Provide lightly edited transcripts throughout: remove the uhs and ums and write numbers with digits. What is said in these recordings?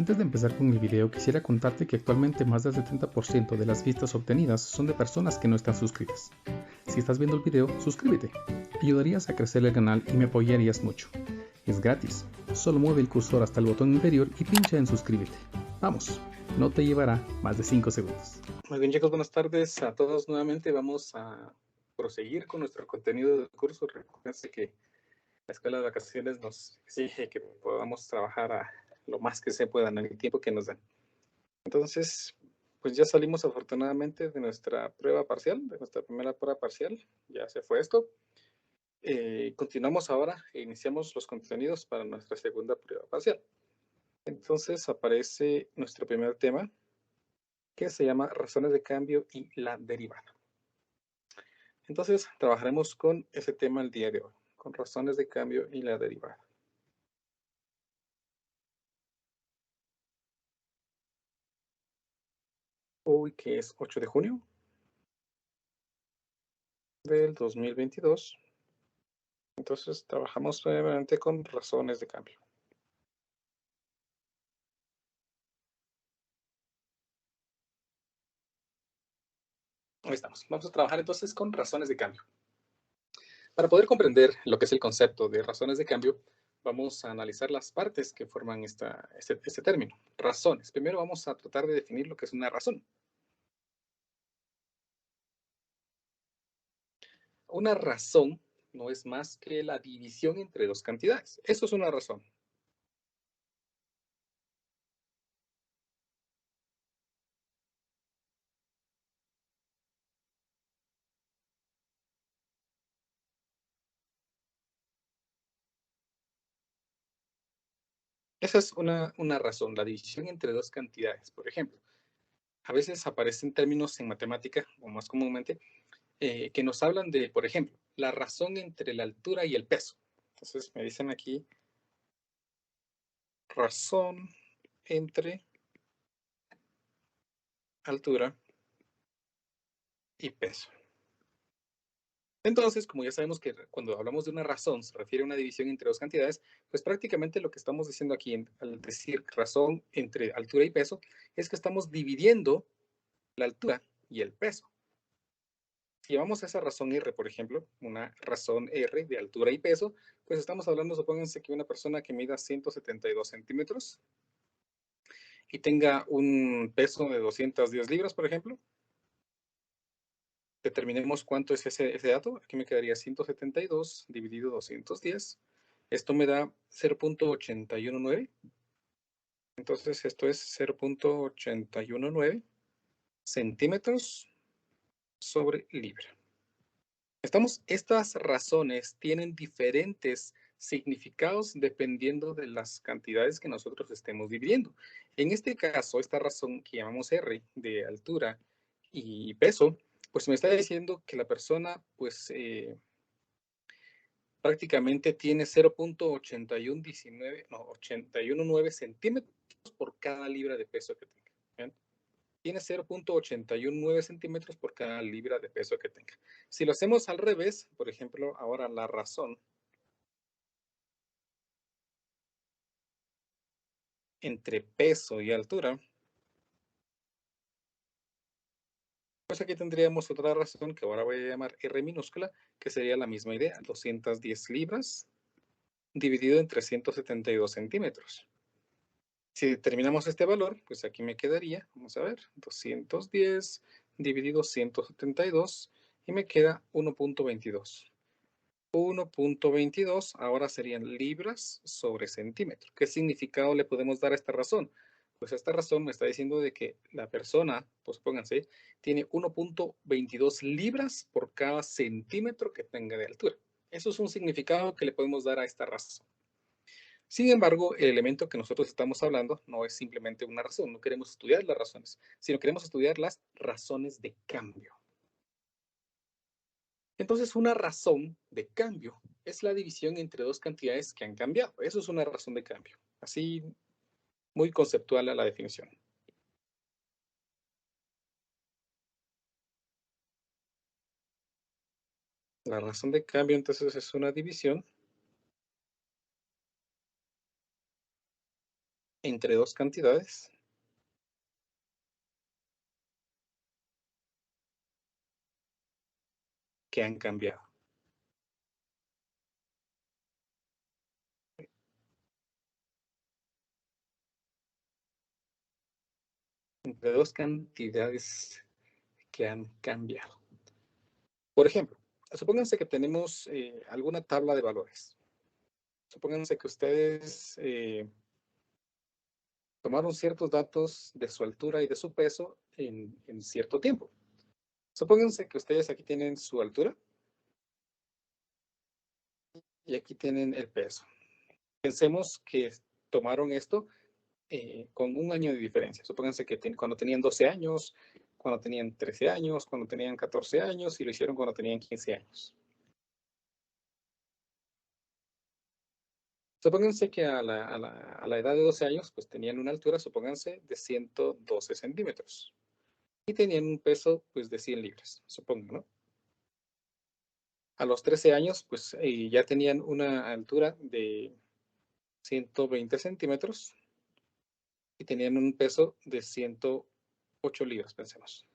Antes de empezar con el video, quisiera contarte que actualmente más del 70% de las vistas obtenidas son de personas que no están suscritas. Si estás viendo el video, suscríbete. Ayudarías a crecer el canal y me apoyarías mucho. Es gratis. Solo mueve el cursor hasta el botón inferior y pincha en suscríbete. Vamos, no te llevará más de 5 segundos. Muy bien, chicos, buenas tardes a todos nuevamente. Vamos a proseguir con nuestro contenido del curso. Recuerden que la escuela de vacaciones nos exige que podamos trabajar lo más que se pueda en el tiempo que nos dan. Entonces, pues ya salimos afortunadamente de nuestra prueba parcial, de nuestra primera prueba parcial. Ya se fue esto. Continuamos ahora e iniciamos los contenidos para nuestra segunda prueba parcial. Entonces aparece nuestro primer tema, que se llama razones de cambio y la derivada. Entonces trabajaremos con ese tema el día de hoy, con razones de cambio y la derivada. Hoy que es 8 de junio del 2022. Entonces trabajamos brevemente con razones de cambio. Ahí estamos. Vamos a trabajar entonces con razones de cambio. Para poder comprender lo que es el concepto de razones de cambio, vamos a analizar las partes que forman este término. Razones. Primero vamos a tratar de definir lo que es una razón. Una razón no es más que la división entre dos cantidades. Eso es una razón. Esa es una razón, la división entre dos cantidades. Por ejemplo, a veces aparecen términos en matemática, o más comúnmente, que nos hablan de, por ejemplo, la razón entre la altura y el peso. Entonces me dicen aquí, razón entre altura y peso. Entonces, como ya sabemos que cuando hablamos de una razón se refiere a una división entre dos cantidades, pues prácticamente lo que estamos diciendo aquí al decir razón entre altura y peso es que estamos dividiendo la altura y el peso. Si llevamos esa razón R, por ejemplo, una razón R de altura y peso, pues estamos hablando, supónganse que una persona que mida 172 centímetros y tenga un peso de 210 libras, por ejemplo, determinemos cuánto es ese dato. Aquí me quedaría 172 dividido 210. Esto me da 0.819. Entonces esto es 0.819 centímetros sobre libra. Estas razones tienen diferentes significados dependiendo de las cantidades que nosotros estemos dividiendo. En este caso, esta razón que llamamos R de altura y peso, pues me está diciendo que la persona pues prácticamente tiene 0.819 centímetros por cada libra de peso que tenga. ¿Bien? Tiene 0.819 centímetros por cada libra de peso que tenga. Si lo hacemos al revés, por ejemplo, ahora la razón entre peso y altura, pues aquí tendríamos otra razón que ahora voy a llamar R minúscula, que sería la misma idea, 210 libras dividido entre 172 centímetros. Si determinamos este valor, pues aquí me quedaría, vamos a ver, 210 dividido 172 y me queda 1.22. 1.22 ahora serían libras sobre centímetro. ¿Qué significado le podemos dar a esta razón? Pues esta razón me está diciendo de que la persona, pues pónganse, tiene 1.22 libras por cada centímetro que tenga de altura. Eso es un significado que le podemos dar a esta razón. Sin embargo, el elemento que nosotros estamos hablando no es simplemente una razón, no queremos estudiar las razones, sino queremos estudiar las razones de cambio. Entonces, una razón de cambio es la división entre dos cantidades que han cambiado. Eso es una razón de cambio. Así, muy conceptual a la definición. La razón de cambio, entonces, es una división entre dos cantidades que han cambiado. Entre dos cantidades que han cambiado. Por ejemplo, supónganse que tenemos alguna tabla de valores. Supónganse que ustedes tomaron ciertos datos de su altura y de su peso en cierto tiempo. Supónganse que ustedes aquí tienen su altura y aquí tienen el peso. Pensemos que tomaron esto con un año de diferencia. Supónganse que cuando tenían 12 años, cuando tenían 13 años, cuando tenían 14 años y lo hicieron cuando tenían 15 años. Supónganse que a la edad de 12 años, pues tenían una altura, supónganse, de 112 centímetros. Y tenían un peso, pues, de 100 libras, supongo, ¿no? A los 13 años, pues, ya tenían una altura de 120 centímetros y tenían un peso de 108 libras, pensemos.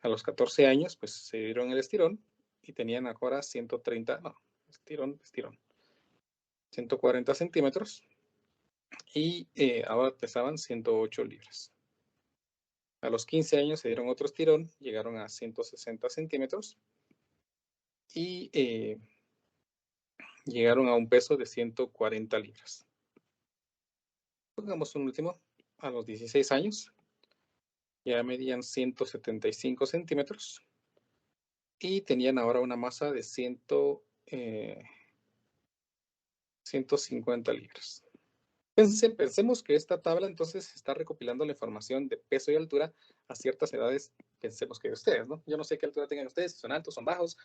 A los 14 años, pues, se dieron el estirón y tenían ahora 130, no, estirón, 140 centímetros y ahora pesaban 108 libras. A los 15 años se dieron otro estirón, llegaron a 160 centímetros y llegaron a un peso de 140 libras. Pongamos un último, a los 16 años, ya medían 175 centímetros y tenían ahora una masa de 150 libras. Pensemos que esta tabla entonces está recopilando la información de peso y altura a ciertas edades, pensemos que de ustedes, ¿no? Yo no sé qué altura tengan ustedes, si son altos, son bajos,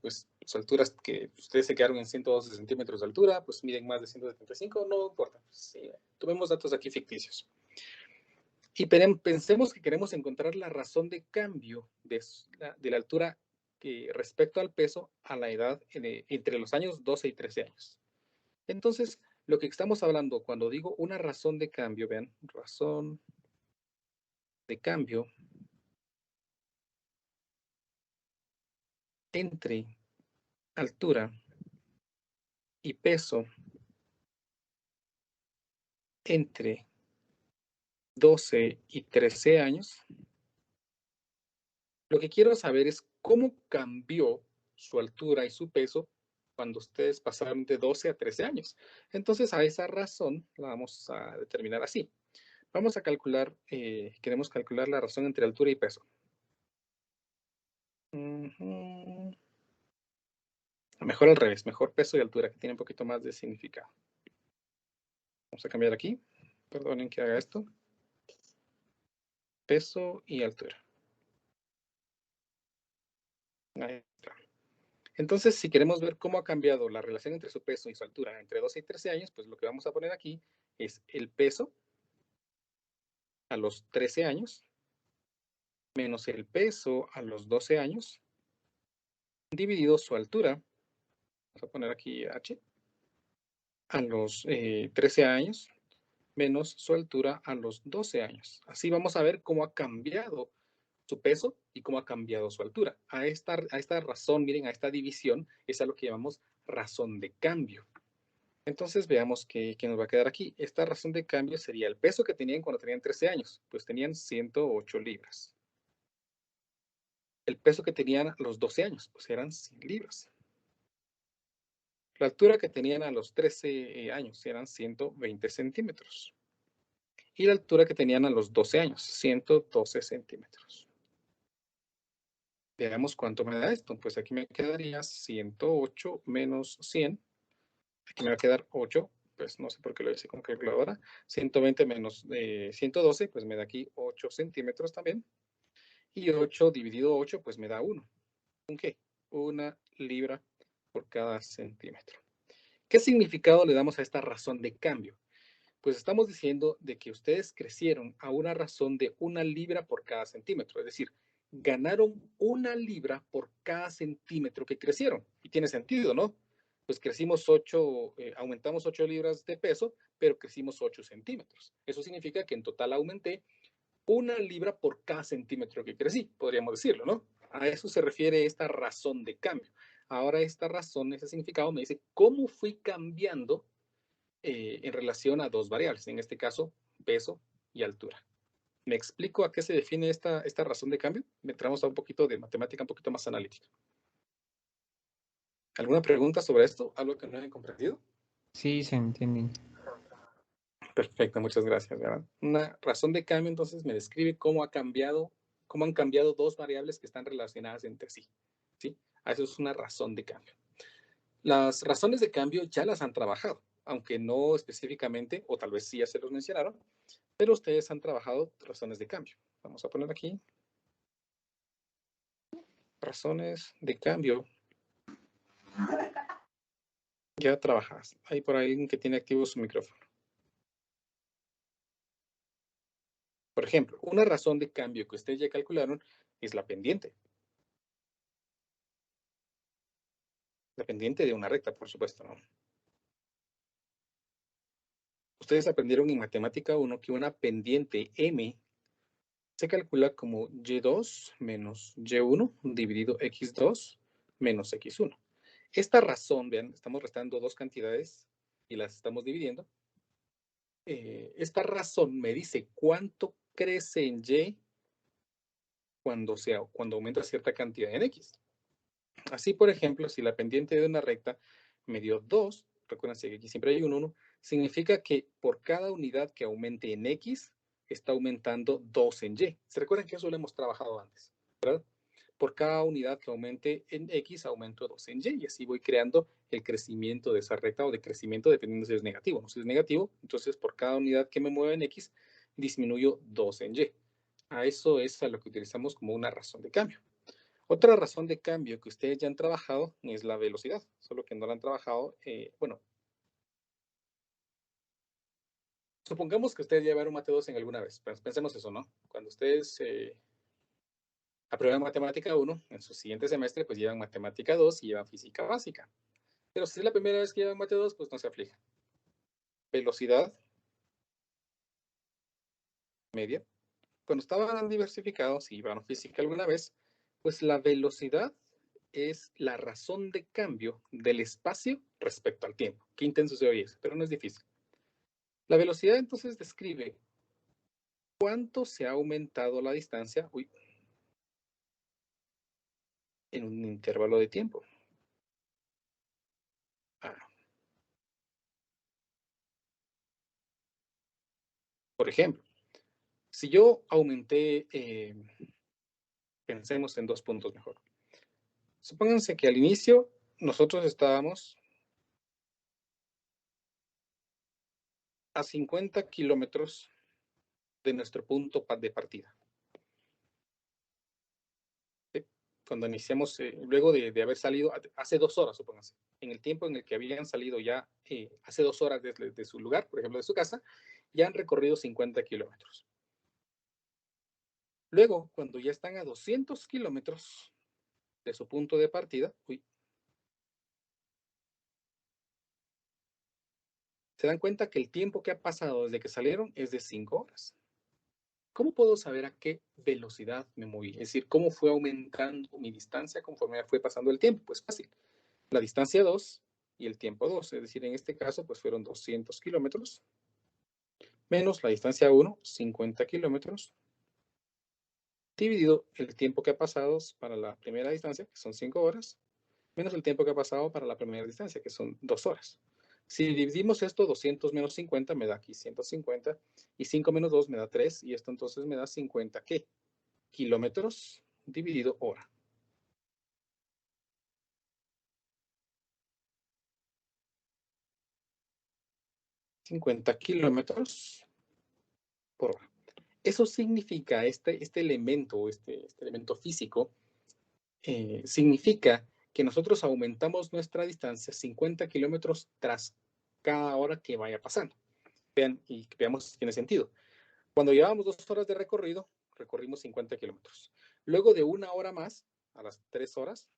pues su altura que ustedes se quedaron en 112 centímetros de altura, pues miden más de 175, no importa. Sí, tomemos datos aquí ficticios. Y pensemos que queremos encontrar la razón de cambio de la altura respecto al peso a la edad entre los años 12 y 13 años. Entonces, lo que estamos hablando cuando digo una razón de cambio, vean, razón de cambio entre altura y peso entre 12 y 13 años, lo que quiero saber es cómo cambió su altura y su peso cuando ustedes pasaron de 12 a 13 años. Entonces, a esa razón la vamos a determinar así. Vamos a calcular, queremos calcular la razón entre altura y peso. Mejor al revés, mejor peso y altura, que tiene un poquito más de significado. Vamos a cambiar aquí. Perdonen que haga esto. Peso y altura. Ahí está. Entonces, si queremos ver cómo ha cambiado la relación entre su peso y su altura entre 12 y 13 años, pues lo que vamos a poner aquí es el peso a los 13 años menos el peso a los 12 años dividido su altura. Vamos a poner aquí H a los 13 años menos su altura a los 12 años. Así vamos a ver cómo ha cambiado su peso y cómo ha cambiado su altura. A esta razón, miren, a esta división es a lo que llamamos razón de cambio. Entonces veamos qué nos va a quedar aquí. Esta razón de cambio sería el peso que tenían cuando tenían 13 años, pues tenían 108 libras. El peso que tenían a los 12 años, pues eran 100 libras. La altura que tenían a los 13 años eran 120 centímetros. Y la altura que tenían a los 12 años, 112 centímetros. Veamos cuánto me da esto. Pues aquí me quedaría 108 menos 100. Aquí me va a quedar 8. Pues no sé por qué lo hice con calculadora. 120 menos 112, pues me da aquí 8 centímetros también. Y 8 dividido 8, pues me da 1. ¿Un qué? 1 libra por cada centímetro. ¿Qué significado le damos a esta razón de cambio? Pues estamos diciendo de que ustedes crecieron a una razón de 1 libra por cada centímetro. Es decir, ganaron 1 libra por cada centímetro que crecieron. Y tiene sentido, ¿no? pues crecimos aumentamos 8 libras de peso, pero crecimos 8 centímetros. Eso significa que en total aumenté 1 libra por cada centímetro que crecí, podríamos decirlo, ¿no? A eso se refiere esta razón de cambio. Ahora esta razón, ese significado me dice cómo fui cambiando en relación a dos variables, en este caso, peso y altura. ¿Me explico a qué se define esta razón de cambio? Entramos a un poquito de matemática un poquito más analítica. ¿Alguna pregunta sobre esto? ¿Algo que no hayan comprendido? Sí, se entiende. Perfecto, muchas gracias. ¿Verdad? Una razón de cambio entonces me describe cómo han cambiado dos variables que están relacionadas entre sí. ¿Sí? Eso es una razón de cambio. Las razones de cambio ya las han trabajado, aunque no específicamente, o tal vez sí ya se los mencionaron, pero ustedes han trabajado razones de cambio. Vamos a poner aquí razones de cambio ya trabajadas. Hay por ahí alguien que tiene activo su micrófono. Por ejemplo, una razón de cambio que ustedes ya calcularon es la pendiente. La pendiente de una recta, por supuesto, ¿no? Ustedes aprendieron en matemática 1 que una pendiente m se calcula como y2 menos y1 dividido x2 menos x1. Esta razón, vean, estamos restando dos cantidades y las estamos dividiendo. Esta razón me dice cuánto crece en y cuando aumenta cierta cantidad en x. Así, por ejemplo, si la pendiente de una recta me dio 2, recuerden que aquí siempre hay un 1, significa que por cada unidad que aumente en x, está aumentando 2 en y. ¿Se recuerdan que eso lo hemos trabajado antes? ¿Verdad? Por cada unidad que aumente en x, aumento 2 en y. Y así voy creando el crecimiento de esa recta o de crecimiento dependiendo si es negativo. No, si es negativo, entonces por cada unidad que me mueva en x, disminuyo 2 en y. A eso es a lo que utilizamos como una razón de cambio. Otra razón de cambio que ustedes ya han trabajado es la velocidad, solo que no la han trabajado, bueno, supongamos que ustedes llevaron Mate 2 en alguna vez, pensemos eso, ¿no? Cuando ustedes aprueban Matemática 1, en su siguiente semestre, pues llevan Matemática 2 y llevan Física Básica. Pero si es la primera vez que llevan Mate 2, pues no se aflijan. Velocidad media. Cuando estaban diversificados y llevaron Física alguna vez, pues la velocidad es la razón de cambio del espacio respecto al tiempo. Qué intenso se oye eso, pero no es difícil. La velocidad entonces describe cuánto se ha aumentado la distancia en un intervalo de tiempo. Por ejemplo, si yo aumenté, pensemos en 2 puntos mejor. Supónganse que al inicio nosotros estábamos a 50 kilómetros de nuestro punto de partida. ¿Sí? Cuando iniciamos, luego de haber salido hace 2 horas, supónganse, en el tiempo en el que habían salido ya hace 2 horas de su lugar, por ejemplo, de su casa, ya han recorrido 50 kilómetros. Luego, cuando ya están a 200 kilómetros de su punto de partida, se dan cuenta que el tiempo que ha pasado desde que salieron es de 5 horas. ¿Cómo puedo saber a qué velocidad me moví? Es decir, ¿cómo fue aumentando mi distancia conforme fue pasando el tiempo? Pues fácil. La distancia 2 y el tiempo 2, es decir, en este caso, pues fueron 200 kilómetros, menos la distancia 1, 50 kilómetros, dividido el tiempo que ha pasado para la primera distancia, que son 5 horas, menos el tiempo que ha pasado para la primera distancia, que son 2 horas. Si dividimos esto, 200 menos 50 me da aquí 150, y 5 menos 2 me da 3, y esto entonces me da 50, ¿qué? Kilómetros dividido hora. $50 kilómetros por hora. Eso significa, este elemento, este elemento físico, significa que nosotros aumentamos nuestra distancia 50 kilómetros tras cada hora que vaya pasando. Vean, y veamos si tiene sentido. Cuando llevábamos 2 horas de recorrido, recorrimos 50 kilómetros. Luego de 1 hora más, a las 3 horas,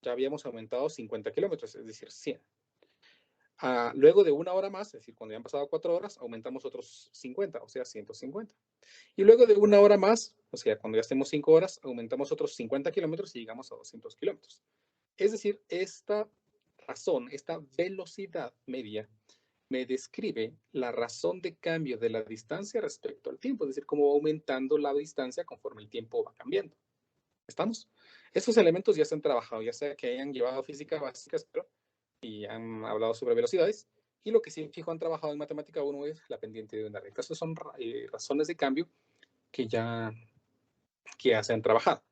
ya habíamos aumentado 50 kilómetros, es decir, 100. Luego de una hora más, es decir, cuando ya han pasado 4 horas, aumentamos otros 50, o sea, 150. Y luego de una hora más, o sea, cuando ya estemos 5 horas, aumentamos otros 50 kilómetros y llegamos a 200 kilómetros. Es decir, esta razón, esta velocidad media, me describe la razón de cambio de la distancia respecto al tiempo, es decir, cómo va aumentando la distancia conforme el tiempo va cambiando. ¿Estamos? Estos elementos ya se han trabajado, ya sea que hayan llevado física básica, pero y han hablado sobre velocidades. Y lo que sí fijo han trabajado en matemática 1 es la pendiente de una recta. Estas son razones de cambio que ya se han trabajado.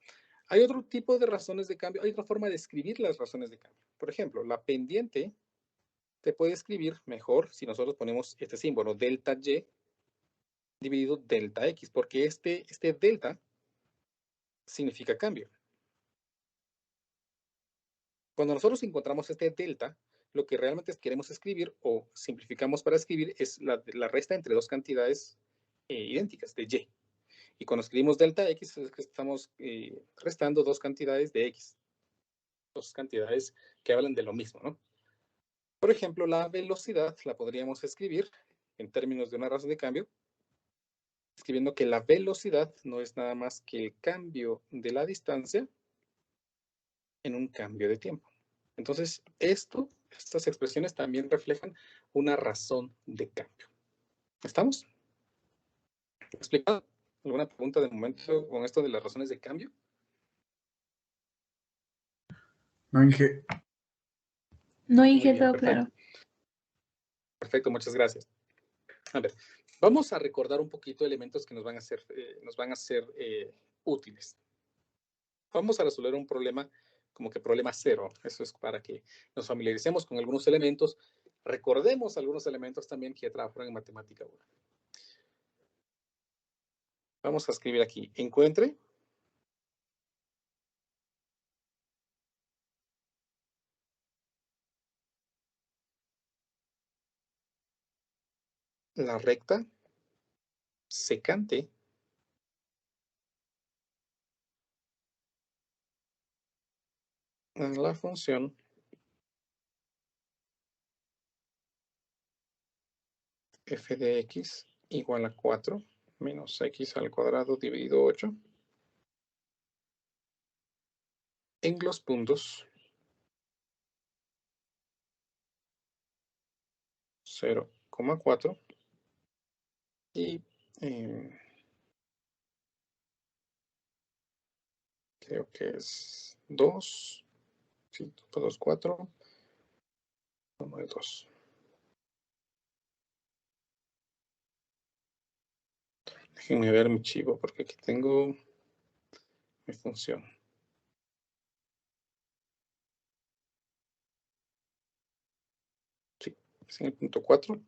Hay otro tipo de razones de cambio, hay otra forma de escribir las razones de cambio. Por ejemplo, la pendiente te puede escribir mejor si nosotros ponemos este símbolo, delta y dividido delta x, porque este delta significa cambio. Cuando nosotros encontramos este delta, lo que realmente queremos escribir o simplificamos para escribir es la resta entre dos cantidades idénticas de y. Y cuando escribimos delta x es que estamos restando dos cantidades de x. Dos cantidades que hablan de lo mismo, ¿no? Por ejemplo, la velocidad la podríamos escribir en términos de una razón de cambio, escribiendo que la velocidad no es nada más que el cambio de la distancia en un cambio de tiempo. Entonces, estas expresiones también reflejan una razón de cambio. ¿Estamos? ¿Explicado? ¿Alguna pregunta de momento con esto de las razones de cambio? No, Inge. No, Muy Inge, bien, todo perfecto. claro. Perfecto, muchas gracias. A ver, vamos a recordar un poquito elementos que nos van a ser útiles. Vamos a resolver un problema como que problema cero. Eso es para que nos familiaricemos con algunos elementos, recordemos algunos elementos también que ya trabajaron en matemática 1. Vamos a escribir aquí, encuentre la recta secante en la función f de x igual a 4 menos x al cuadrado dividido 8 en los puntos 0,4 y creo que es 2, sí, 2, 4, 1 de 2. Déjenme ver mi chivo porque aquí tengo mi función. Sí, es en el punto 4.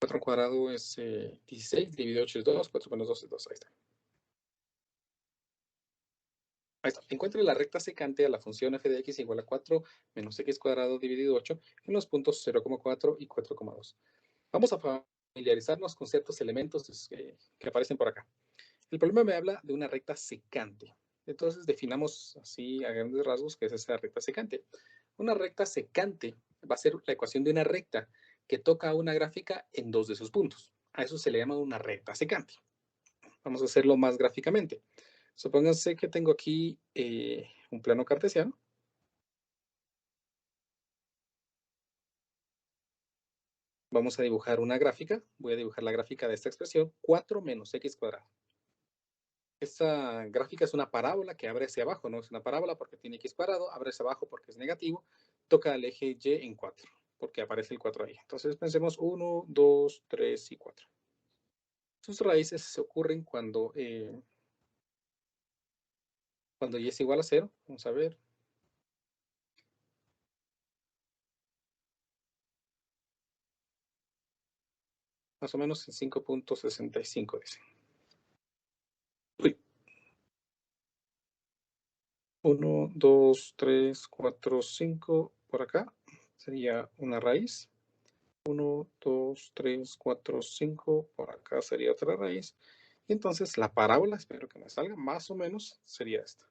4 al cuadrado es 16, dividido 8 es 2, 4 menos 2 es 2, ahí está. Ahí está. Encuentre la recta secante a la función f de x igual a 4 menos x cuadrado dividido 8 en los puntos 0,4 y 4,2. Vamos a familiarizarnos con ciertos elementos que aparecen por acá. El problema me habla de una recta secante. Entonces definamos así a grandes rasgos qué es esa recta secante. Una recta secante va a ser la ecuación de una recta que toca una gráfica en dos de sus puntos. A eso se le llama una recta secante. Vamos a hacerlo más gráficamente. Supónganse que tengo aquí un plano cartesiano. Vamos a dibujar una gráfica. Voy a dibujar la gráfica de esta expresión, 4 menos x cuadrado. Esta gráfica es una parábola que abre hacia abajo, ¿no? Es una parábola porque tiene x cuadrado, abre hacia abajo porque es negativo, toca el eje y en 4, porque aparece el 4 ahí. Entonces pensemos 1, 2, 3 y 4. Sus raíces se ocurren cuando y es igual a 0. Vamos a ver. Más o menos en 5.65 dice. 1, 2, 3, 4, 5 por acá. Sería una raíz. 1, 2, 3, 4, 5. Por acá sería otra raíz. Y entonces la parábola, espero que me salga, más o menos sería esta.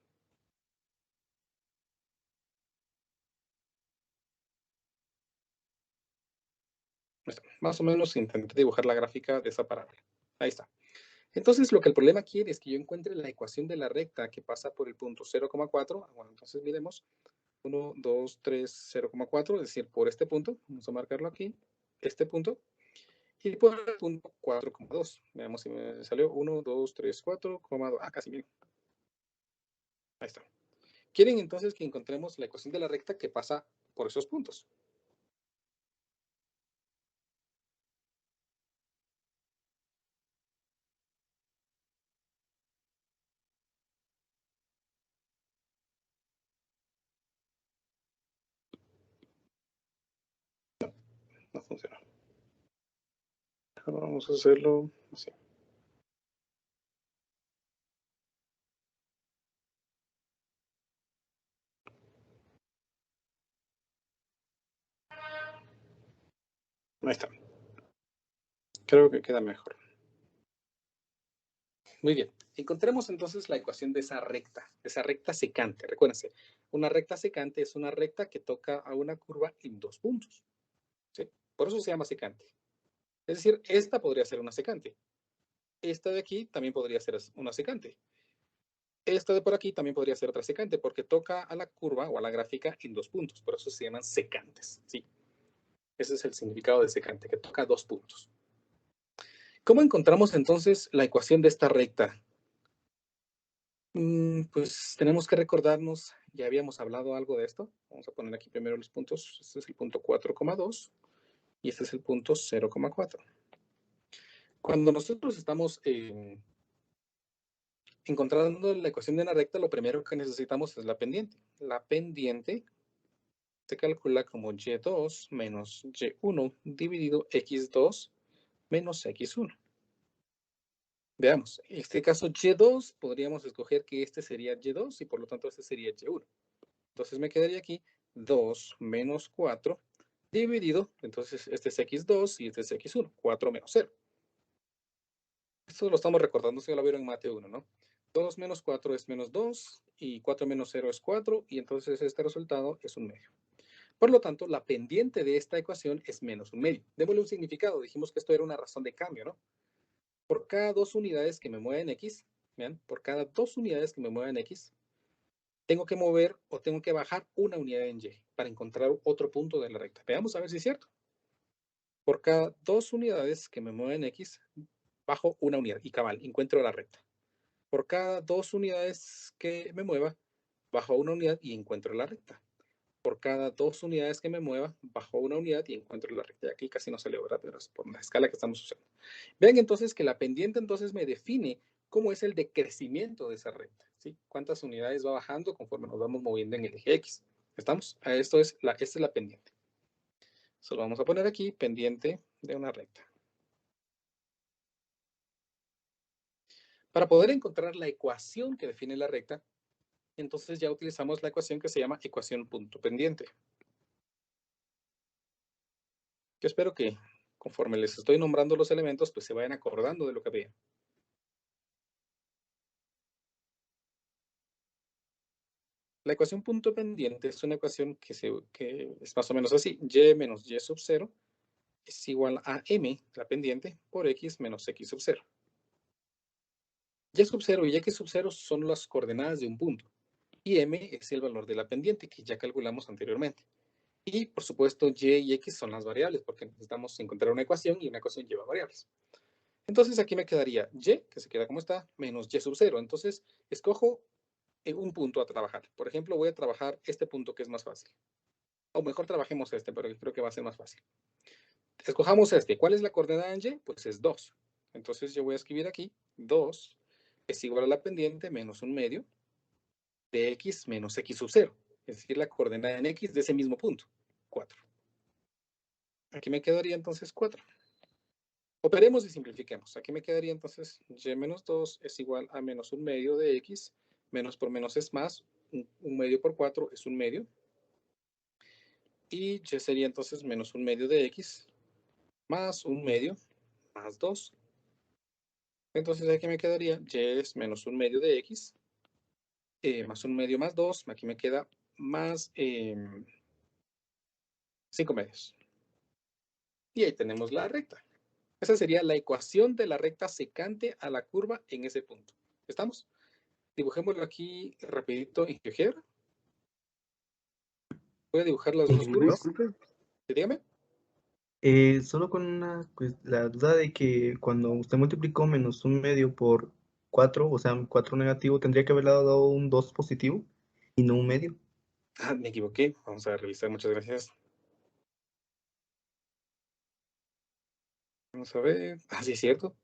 más o menos intenté dibujar la gráfica de esa parábola. Ahí está. Entonces, lo que el problema quiere es que yo encuentre la ecuación de la recta que pasa por el punto 0,4. Bueno, entonces miremos. 1, 2, 3, 0,4, es decir, por este punto. Vamos a marcarlo aquí. Este punto. Y por el punto 4,2. Veamos si me salió 1, 2, 3, 4,2. Ah, casi bien. Ahí está. Quieren entonces que encontremos la ecuación de la recta que pasa por esos puntos. No funciona. Ahora vamos a hacerlo así. Ahí está. Creo que queda mejor. Muy bien. Encontremos entonces la ecuación de esa recta secante. Recuérdense, una recta secante es una recta que toca a una curva en dos puntos. ¿Sí? Por eso se llama secante. Es decir, esta podría ser una secante. Esta de aquí también podría ser una secante. Esta de por aquí también podría ser otra secante porque toca a la curva o a la gráfica en dos puntos. Por eso se llaman secantes. ¿Sí? Ese es el significado de secante, que toca dos puntos. ¿Cómo encontramos entonces la ecuación de esta recta? Pues tenemos que recordarnos, ya habíamos hablado algo de esto. Vamos a poner aquí primero los puntos. Este es el punto 4,2 y este es el punto 0,4. Cuando nosotros estamos encontrando la ecuación de una recta, lo primero que necesitamos es la pendiente. La pendiente se calcula como y2 menos y1 dividido x2 menos x1. Veamos, en este caso y2 podríamos escoger que este sería y2 y por lo tanto este sería y1. Entonces me quedaría aquí 2 menos 4 dividido, entonces este es x2 y este es x1, 4 menos 0. Esto lo estamos recordando, si ya lo vieron en Mate 1, ¿no? 2 menos 4 es menos 2 y 4 menos 0 es 4 y entonces este resultado es un medio. Por lo tanto, la pendiente de esta ecuación es menos un medio. Démosle un significado, dijimos que esto era una razón de cambio, ¿no? Por cada 2 unidades que me mueven x, vean, por cada 2 unidades que me mueven x, tengo que mover o tengo que bajar una unidad en y para encontrar otro punto de la recta. Veamos a ver si es cierto. Por cada 2 unidades que me mueven x, bajo una unidad y cabal, encuentro la recta. Por cada 2 unidades que me mueva, bajo una unidad y encuentro la recta. Por cada 2 unidades que me mueva, bajo una unidad y encuentro la recta. Y aquí casi no salió, ¿verdad? Pero es por la escala que estamos usando. Vean entonces que la pendiente entonces me define cómo es el decrecimiento de esa recta, ¿sí? Cuántas unidades va bajando conforme nos vamos moviendo en el eje X. ¿Estamos? Esta es la pendiente. Solo vamos a poner aquí pendiente de una recta. Para poder encontrar la ecuación que define la recta, entonces ya utilizamos la ecuación que se llama ecuación punto pendiente. Yo espero que conforme les estoy nombrando los elementos, pues se vayan acordando de lo que vean. La ecuación punto pendiente es una ecuación que es más o menos así. Y menos y sub 0 es igual a m, la pendiente, por x menos x sub 0. Y sub 0 y x sub 0 son las coordenadas de un punto. Y m es el valor de la pendiente que ya calculamos anteriormente. Y, por supuesto, y x son las variables, porque necesitamos encontrar una ecuación y una ecuación lleva variables. Entonces, aquí me quedaría y, que se queda como está, menos y sub 0. Entonces, escojo un punto a trabajar. Por ejemplo, voy a trabajar este punto que es más fácil. O mejor trabajemos este, pero creo que va a ser más fácil. Escojamos este. ¿Cuál es la coordenada en y? Pues es 2. Entonces, yo voy a escribir aquí 2 es igual a la pendiente menos un medio de x menos x sub 0. Es decir, la coordenada en x de ese mismo punto, 4. Aquí me quedaría entonces 4. Operemos y simplifiquemos. Aquí me quedaría entonces y menos 2 es igual a menos un medio de x. Menos por menos es más. Un medio por 4 es un medio. Y y sería entonces menos un medio de x más un medio más 2. Entonces aquí me quedaría y es menos un medio de x más un medio más 2. Aquí me queda más 5 medios. Y ahí tenemos la recta. Esa sería la ecuación de la recta secante a la curva en ese punto. ¿Estamos? Dibujémoslo aquí rapidito en GeoGebra. Voy a dibujar las dos curvas. Dígame. Solo con la duda de que cuando usted multiplicó menos un medio por 4, o sea, 4 negativo, tendría que haberle dado un 2 positivo y no un medio. Ah, me equivoqué. Vamos a revisar. Muchas gracias. Vamos a ver. Ah, sí, es cierto.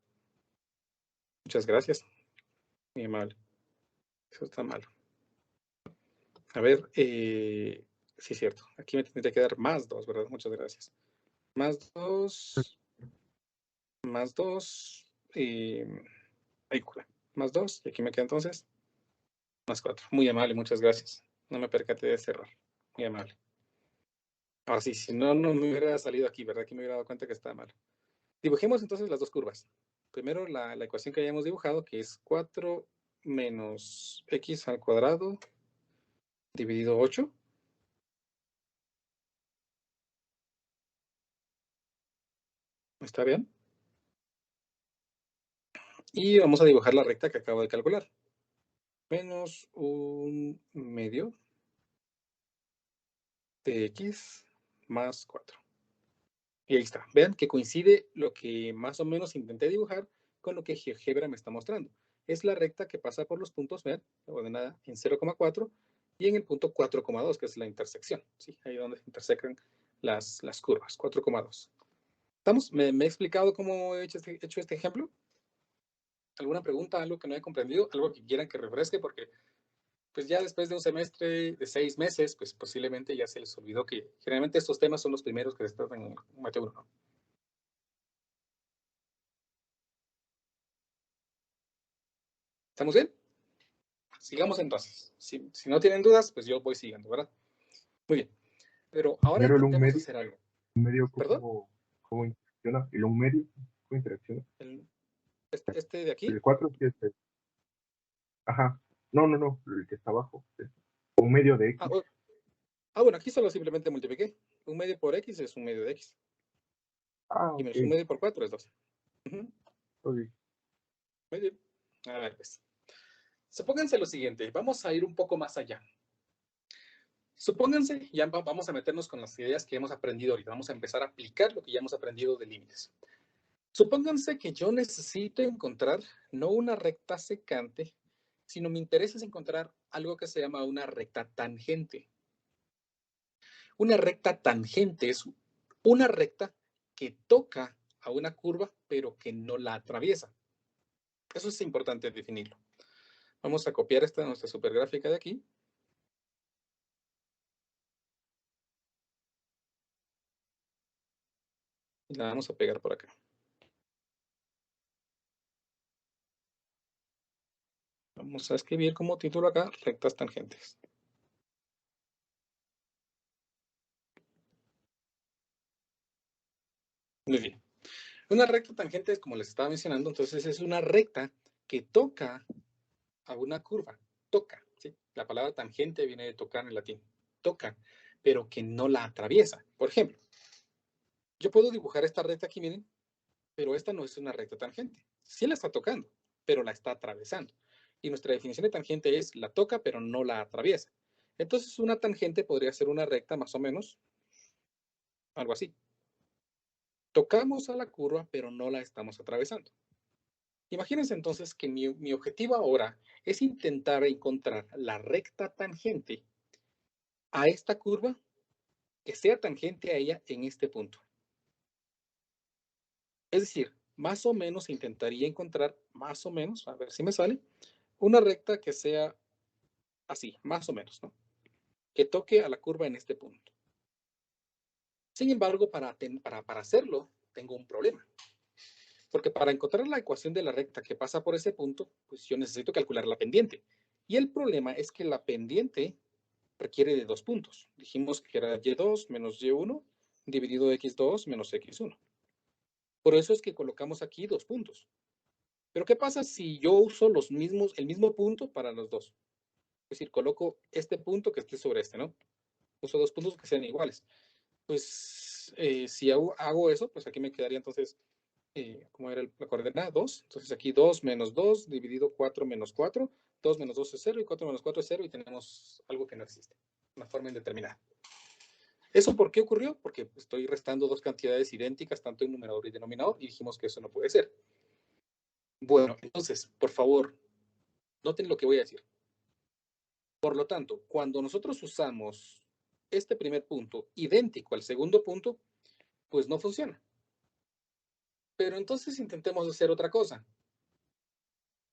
Muchas gracias. Muy amable. Eso está mal. A ver, sí es cierto. Aquí me tendría que dar más 2, ¿verdad? Muchas gracias. Más 2. Más 2. Ahí, más 2. Y aquí me queda entonces más 4. Muy amable, muchas gracias. No me percaté de ese error. Muy amable. Ahora sí, si no, no me hubiera salido aquí, ¿verdad? Que me hubiera dado cuenta que estaba mal. Dibujemos entonces las dos curvas. Primero la ecuación que hayamos dibujado, que es 4 menos x al cuadrado dividido 8. ¿Está bien? Y vamos a dibujar la recta que acabo de calcular. Menos un medio de x más 4. Y ahí está. Vean que coincide lo que más o menos intenté dibujar con lo que GeoGebra me está mostrando. Es la recta que pasa por los puntos, vean, ordenada en 0,4 y en el punto 4,2, que es la intersección. ¿Sí? Ahí donde intersecan las curvas, 4,2. ¿Estamos? ¿Me he explicado cómo he hecho este ejemplo? ¿Alguna pregunta, algo que no he comprendido? ¿Algo que quieran que refresque? Porque pues ya después de un semestre de 6 meses, pues posiblemente ya se les olvidó que generalmente estos temas son los primeros que se tratan en Mate 1, ¿no? ¿Estamos bien? Sigamos entonces. Si no tienen dudas, pues yo voy siguiendo, ¿verdad? Muy bien. Pero ahora Primero intentemos hacer algo. ¿Un medio ¿Perdón? cómo interacciona? ¿El un medio cómo interacciona? Este de aquí. El 4 sí es ajá. No, el que está abajo. Un medio de X. Bueno, aquí solo simplemente multipliqué. Un medio por X es un medio de X. Y menos un medio por 4 es 2. Okay. Muy bien. A ver, pues. Supónganse lo siguiente. Vamos a ir un poco más allá. Supónganse, ya vamos a meternos con las ideas que hemos aprendido ahorita. Vamos a empezar a aplicar lo que ya hemos aprendido de límites. Supónganse que yo necesito encontrar no una recta secante, sino me interesa encontrar algo que se llama una recta tangente. Una recta tangente es una recta que toca a una curva, pero que no la atraviesa. Eso es importante definirlo. Vamos a copiar esta de nuestra supergráfica de aquí. Y la vamos a pegar por acá. Vamos a escribir como título acá, rectas tangentes. Muy bien. Una recta tangente es, como les estaba mencionando, entonces es una recta que toca a una curva. Toca, ¿sí? La palabra tangente viene de tocar en latín. Toca, pero que no la atraviesa. Por ejemplo, yo puedo dibujar esta recta aquí, miren, pero esta no es una recta tangente. Sí la está tocando, pero la está atravesando. Y nuestra definición de tangente es la toca, pero no la atraviesa. Entonces, una tangente podría ser una recta más o menos, algo así. Tocamos a la curva, pero no la estamos atravesando. Imagínense entonces que mi objetivo ahora es intentar encontrar la recta tangente a esta curva que sea tangente a ella en este punto. Es decir, más o menos intentaría encontrar, más o menos, a ver si me sale, una recta que sea así, más o menos, ¿no? Que toque a la curva en este punto. Sin embargo, para hacerlo, tengo un problema. Porque para encontrar la ecuación de la recta que pasa por ese punto, pues yo necesito calcular la pendiente. Y el problema es que la pendiente requiere de 2 puntos. Dijimos que era y2 menos y1 dividido x2 menos x1. Por eso es que colocamos aquí 2 puntos. Pero ¿qué pasa si yo uso el mismo punto para los dos? Es decir, coloco este punto que esté sobre este, ¿no? Uso 2 puntos que sean iguales. Pues Entonces, si hago eso, pues aquí me quedaría entonces, ¿cómo era la coordenada? 2. Entonces aquí 2 menos 2 dividido 4 menos 4. 2 menos 2 es 0 y 4 menos 4 es 0 y tenemos algo que no existe. Una forma indeterminada. ¿Eso por qué ocurrió? Porque estoy restando dos cantidades idénticas, tanto en numerador y denominador, y dijimos que eso no puede ser. Bueno, entonces, por favor, noten lo que voy a decir. Por lo tanto, cuando nosotros usamos este primer punto idéntico al segundo punto, pues no funciona. Pero entonces intentemos hacer otra cosa.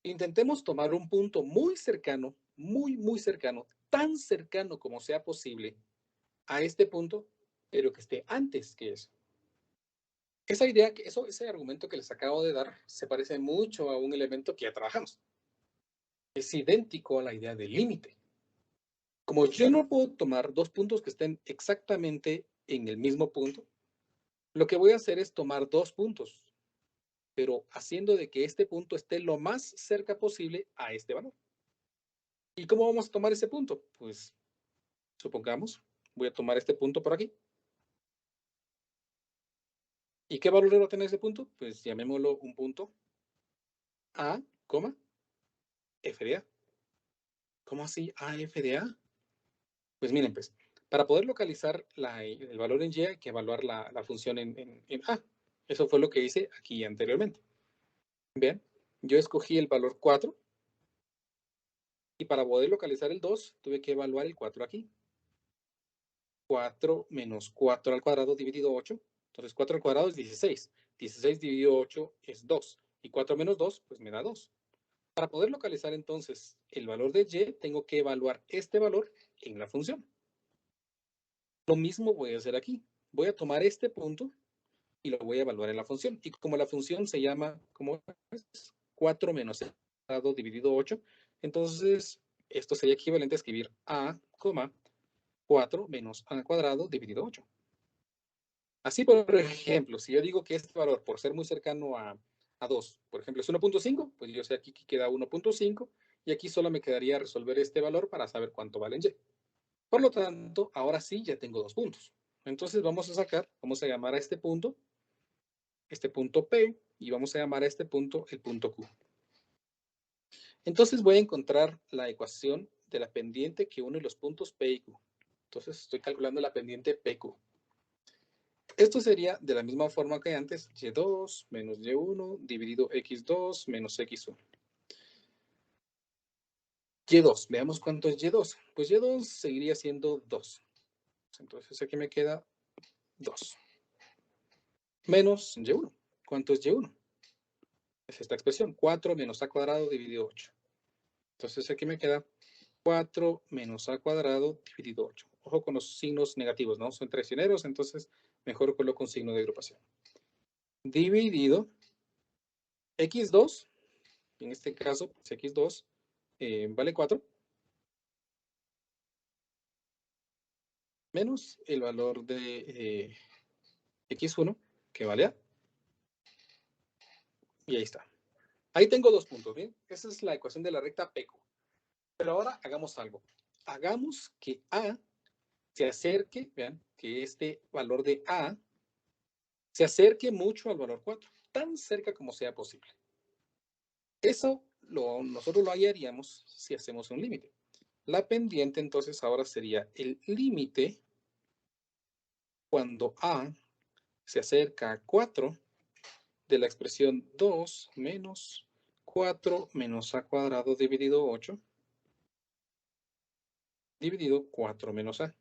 Intentemos tomar un punto muy cercano, muy cercano, tan cercano como sea posible a este punto, pero que esté antes que eso. Esa idea, ese argumento que les acabo de dar, se parece mucho a un elemento que ya trabajamos. Es idéntico a la idea del límite. Como yo no puedo tomar dos puntos que estén exactamente en el mismo punto, lo que voy a hacer es tomar dos puntos, pero haciendo de que este punto esté lo más cerca posible a este valor. ¿Y cómo vamos a tomar ese punto? Pues, supongamos, voy a tomar este punto por aquí. ¿Y qué valor va a tener ese punto? Pues llamémoslo un punto A, F de A. ¿Cómo así A, F de A? Pues miren, pues, para poder localizar el valor en Y hay que evaluar la función en A. Eso fue lo que hice aquí anteriormente. Bien, yo escogí el valor 4 y para poder localizar el 2 tuve que evaluar el 4 aquí. 4 menos 4 al cuadrado dividido 8. Entonces 4 al cuadrado es 16. 16 dividido 8 es 2. Y 4 menos 2 pues me da 2. Para poder localizar entonces el valor de Y, tengo que evaluar este valor en la función. Lo mismo voy a hacer aquí. Voy a tomar este punto y lo voy a evaluar en la función. Y como la función se llama, ¿cómo es? 4 menos el cuadrado dividido 8, entonces esto sería equivalente a escribir A, 4 menos A cuadrado dividido 8. Así, por ejemplo, si yo digo que este valor, por ser muy cercano a 2, por ejemplo, es 1.5, pues yo sé aquí que queda 1.5 y aquí solo me quedaría resolver este valor para saber cuánto vale en Y. Por lo tanto, ahora sí ya tengo dos puntos. Entonces vamos a llamar a este punto P, y vamos a llamar a este punto el punto Q. Entonces voy a encontrar la ecuación de la pendiente que une los puntos P y Q. Entonces estoy calculando la pendiente PQ. Esto sería de la misma forma que antes, Y2 menos Y1 dividido X2 menos X1. Y2, veamos cuánto es Y2. Pues Y2 seguiría siendo 2. Entonces aquí me queda 2. Menos Y1. ¿Cuánto es Y1? Es esta expresión, 4 menos A cuadrado dividido 8. Entonces aquí me queda 4 menos A cuadrado dividido 8. Ojo con los signos negativos, ¿no? Son traicioneros, entonces mejor coloco un signo de agrupación. Dividido X2, en este caso, pues X2 vale 4, menos el valor de X1, que vale A. Y ahí está. Ahí tengo dos puntos, ¿bien? Esa es la ecuación de la recta PQ. Pero ahora hagamos algo. Hagamos que A se acerque, vean, que este valor de A se acerque mucho al valor 4, tan cerca como sea posible. Eso nosotros lo hallaríamos si hacemos un límite. La pendiente entonces ahora sería el límite cuando A se acerca a 4 de la expresión 2 menos 4 menos A cuadrado dividido 8 dividido 4 menos A.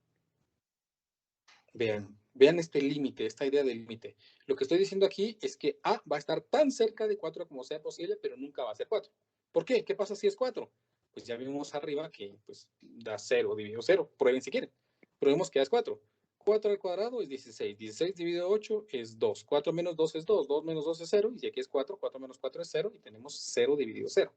Vean este límite, esta idea del límite. Lo que estoy diciendo aquí es que A va a estar tan cerca de 4 como sea posible, pero nunca va a ser 4. ¿Por qué? ¿Qué pasa si es 4? Pues ya vimos arriba que pues, da 0 dividido 0. Prueben si quieren. Probemos que es 4. 4 al cuadrado es 16. 16 dividido 8 es 2. 4 menos 2 es 2. 2 menos 2 es 0. Y si aquí es 4, 4 menos 4 es 0. Y tenemos 0 dividido 0.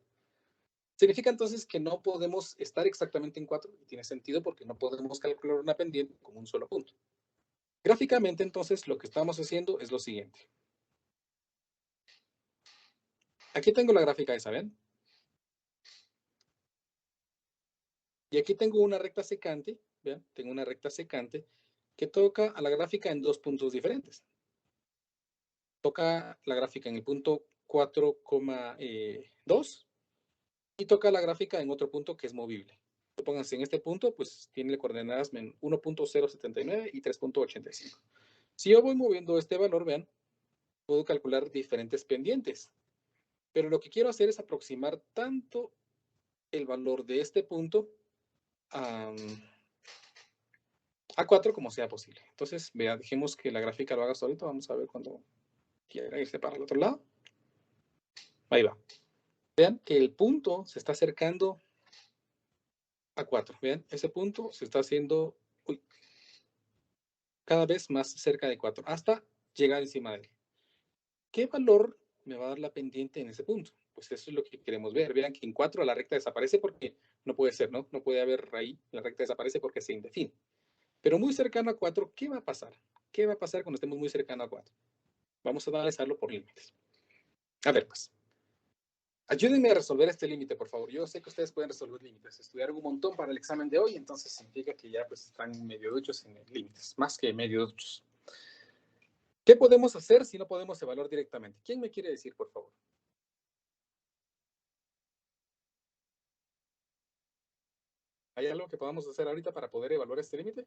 Significa entonces que no podemos estar exactamente en 4. Y tiene sentido porque no podemos calcular una pendiente con un solo punto. Gráficamente, entonces, lo que estamos haciendo es lo siguiente. Aquí tengo la gráfica esa, ¿ven? Y aquí tengo una recta secante, ¿vean? Tengo una recta secante que toca a la gráfica en dos puntos diferentes. Toca la gráfica en el punto 4,2 y toca la gráfica en otro punto que es movible. Pónganse en este punto, pues tiene coordenadas 1.079 y 3.85. Si yo voy moviendo este valor, vean, puedo calcular diferentes pendientes. Pero lo que quiero hacer es aproximar tanto el valor de este punto a 4 como sea posible. Entonces, vean, dejemos que la gráfica lo haga solito. Vamos a ver cuando quiera irse para el otro lado. Ahí va. Vean que el punto se está acercando a 4. Vean, ese punto se está haciendo cada vez más cerca de 4 hasta llegar encima de él. ¿Qué valor me va a dar la pendiente en ese punto? Pues eso es lo que queremos ver. Vean que en 4 la recta desaparece porque no puede ser, ¿no? No puede haber ahí, la recta desaparece porque se indefine. Pero muy cercano a 4, ¿qué va a pasar? ¿Qué va a pasar cuando estemos muy cercano a 4? Vamos a analizarlo por límites. A ver, pues. Ayúdenme a resolver este límite, por favor. Yo sé que ustedes pueden resolver límites. Estudiaron un montón para el examen de hoy, entonces significa que ya pues están medio duchos en límites, más que medio duchos. ¿Qué podemos hacer si no podemos evaluar directamente? ¿Quién me quiere decir, por favor? ¿Hay algo que podamos hacer ahorita para poder evaluar este límite?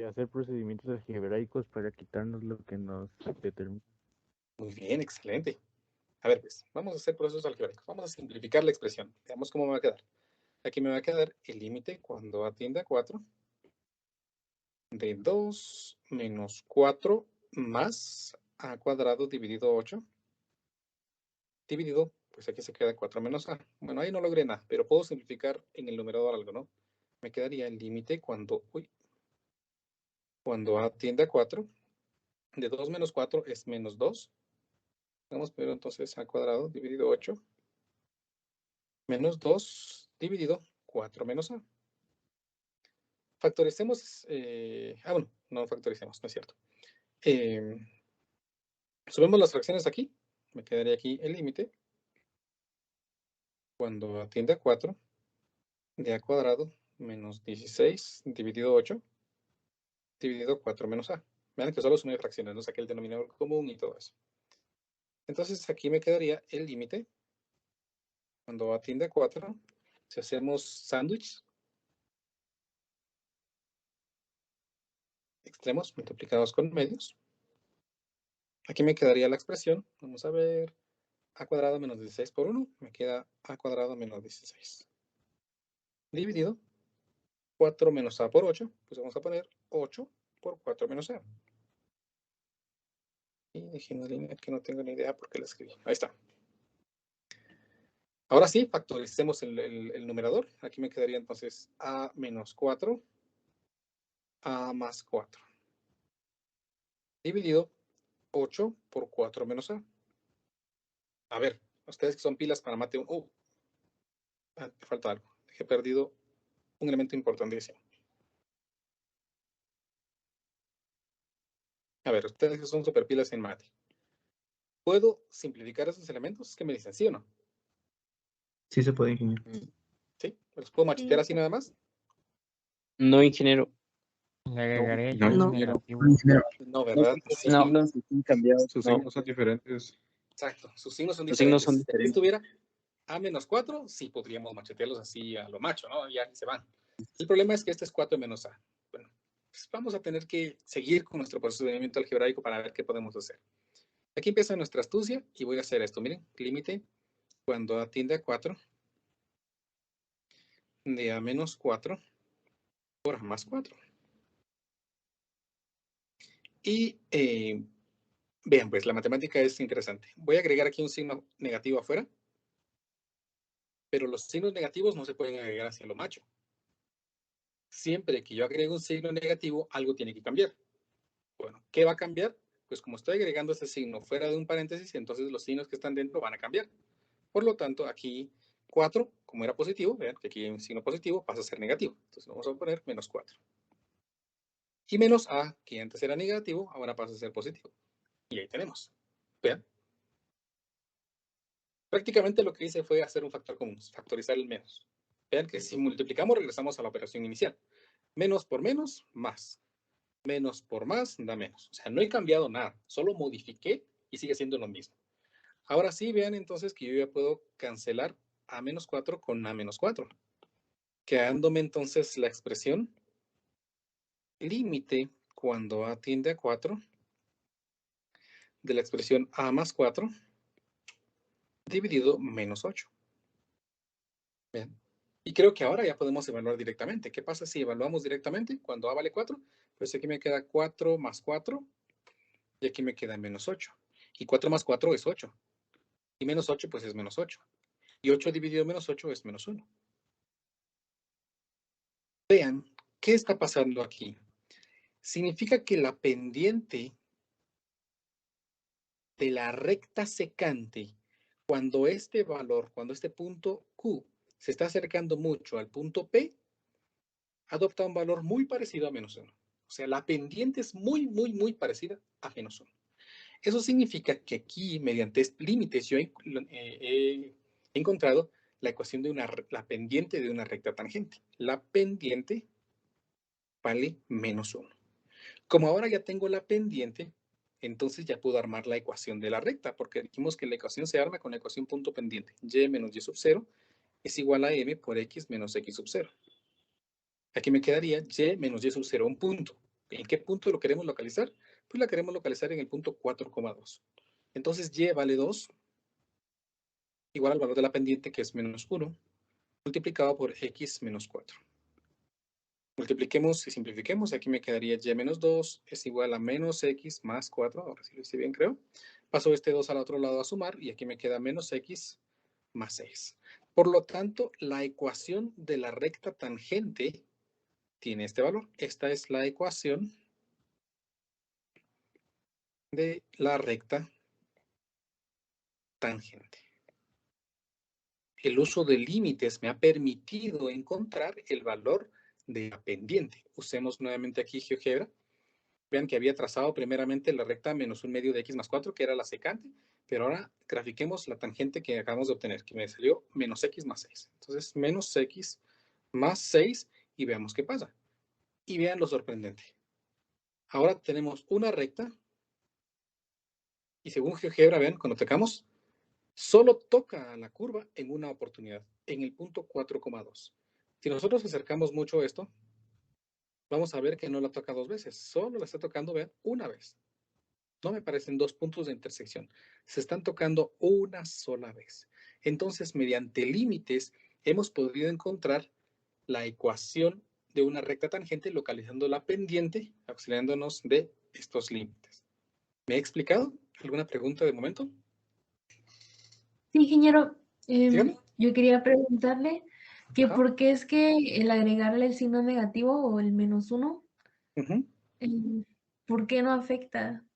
Hacer procedimientos algebraicos para quitarnos lo que nos determina. Muy bien, excelente. A ver, pues, vamos a hacer procesos algebraicos. Vamos a simplificar la expresión. Veamos cómo me va a quedar. Aquí me va a quedar el límite cuando atiende a 4 de 2 menos 4 más a cuadrado dividido 8 dividido, pues aquí se queda 4 menos a. Bueno, ahí no logré nada, pero puedo simplificar en el numerador algo, ¿no? Me quedaría el límite cuando a tiende a 4, de 2 menos 4 es menos 2. Vamos primero entonces a cuadrado dividido 8, menos 2 dividido 4 menos a. Factoricemos, bueno, no factoricemos, no es cierto. Subimos las fracciones aquí, me quedaría aquí el límite cuando atiende a 4 de a cuadrado menos 16 dividido 8 dividido 4 menos a. Vean que solo sumé fracciones, no saqué el denominador común y todo eso. Entonces aquí me quedaría el límite cuando atiende a 4. Si hacemos sándwich, extremos multiplicados con medios. Aquí me quedaría la expresión, vamos a ver, a cuadrado menos 16 por 1, me queda a cuadrado menos 16. Dividido 4 menos a por 8, pues vamos a poner 8 por 4 menos a. Y dejé una línea que no tengo ni idea por qué la escribí. Ahí está. Ahora sí, factoricemos el numerador. Aquí me quedaría entonces a menos 4, a más 4. Dividido 8 por 4 menos a. A ver, ustedes que son pilas para mate 1. Me falta algo. Dejé perdido un elemento importantísimo. A ver, ustedes que son super pilas en mate. ¿Puedo simplificar esos elementos? ¿Qué me dicen? ¿Sí o no? Sí se puede, ingeniero. ¿Sí? ¿Los puedo machetear así nada más? No, ingeniero. Le agregaré yo no, un negativo. No, ¿verdad? Sus No. signos están cambiados. Sus No. signos son diferentes. Exacto, sus signos son Los diferentes. signos son Si diferentes. estuviera a menos 4, sí podríamos machetearlos así a lo macho, ¿no? Ya se van. El problema es que este es 4 menos a. Bueno, pues vamos a tener que seguir con nuestro procedimiento algebraico para ver qué podemos hacer. Aquí empieza nuestra astucia y voy a hacer esto. Miren, límite cuando atiende a 4 de a menos 4 por a más 4. Y vean, pues la matemática es interesante. Voy a agregar aquí un signo negativo afuera, pero los signos negativos no se pueden agregar hacia lo macho. Siempre que yo agregue un signo negativo, algo tiene que cambiar. Bueno, ¿qué va a cambiar? Pues como estoy agregando ese signo fuera de un paréntesis, entonces los signos que están dentro van a cambiar. Por lo tanto, aquí 4, como era positivo, vean que aquí hay un signo positivo, pasa a ser negativo. Entonces vamos a poner menos 4. Y menos a, que antes era negativo, ahora pasa a ser positivo. Y ahí tenemos. Vean. Prácticamente lo que hice fue hacer un factor común, factorizar el menos. Vean que si multiplicamos, regresamos a la operación inicial. Menos por menos, más. Menos por más, da menos. O sea, no he cambiado nada. Solo modifiqué y sigue siendo lo mismo. Ahora sí, vean entonces que yo ya puedo cancelar a menos 4 con a menos 4. Quedándome entonces la expresión límite cuando a tiende a 4 de la expresión a más 4 dividido menos 8. Bien. Y creo que ahora ya podemos evaluar directamente. ¿Qué pasa si evaluamos directamente cuando a vale 4? Pues aquí me queda 4 más 4 y aquí me queda menos 8. Y 4 más 4 es 8. Y menos 8 pues es menos 8. Y 8 dividido menos 8 es menos 1. Vean, ¿qué está pasando aquí? Significa que la pendiente de la recta secante, cuando este valor, cuando este punto Q se está acercando mucho al punto P, adopta un valor muy parecido a menos 1. O sea, la pendiente es muy, muy, muy parecida a menos 1. Eso significa que aquí, mediante límites, yo he encontrado la ecuación de la pendiente de una recta tangente. La pendiente vale menos 1. Como ahora ya tengo la pendiente, entonces ya puedo armar la ecuación de la recta, porque dijimos que la ecuación se arma con la ecuación punto pendiente. Y menos y sub 0 es igual a m por x menos x sub 0. Aquí me quedaría y menos y sub 0, un punto. ¿En qué punto lo queremos localizar? Pues la queremos localizar en el punto 4,2. Entonces y vale 2, igual al valor de la pendiente, que es menos 1, multiplicado por x menos 4. Multipliquemos y simplifiquemos. Aquí me quedaría y menos 2 es igual a menos x más 4. Ahora sí lo hice bien, creo. Paso este 2 al otro lado a sumar y aquí me queda menos x más 6. Por lo tanto, la ecuación de la recta tangente tiene este valor. Esta es la ecuación de la recta tangente. El uso de límites me ha permitido encontrar el valor de la pendiente. Usemos nuevamente aquí GeoGebra. Vean que había trazado primeramente la recta menos un medio de x más 4, que era la secante, pero ahora grafiquemos la tangente que acabamos de obtener, que me salió menos x más 6. Entonces, menos x más 6 y veamos qué pasa. Y vean lo sorprendente. Ahora tenemos una recta y según GeoGebra, vean, cuando tocamos, solo toca a la curva en una oportunidad, en el punto 4,2. Si nosotros acercamos mucho esto, vamos a ver que no la toca dos veces, solo la está tocando, vean, una vez. No me parecen dos puntos de intersección. Se están tocando una sola vez. Entonces, mediante límites, hemos podido encontrar la ecuación de una recta tangente localizando la pendiente, auxiliándonos de estos límites. ¿Me he explicado? ¿Alguna pregunta de momento? Sí, ingeniero, Dígame. yo quería preguntarle que Ajá. por qué es que el agregarle el signo negativo o el menos 1, Uh-huh. ¿por qué no afecta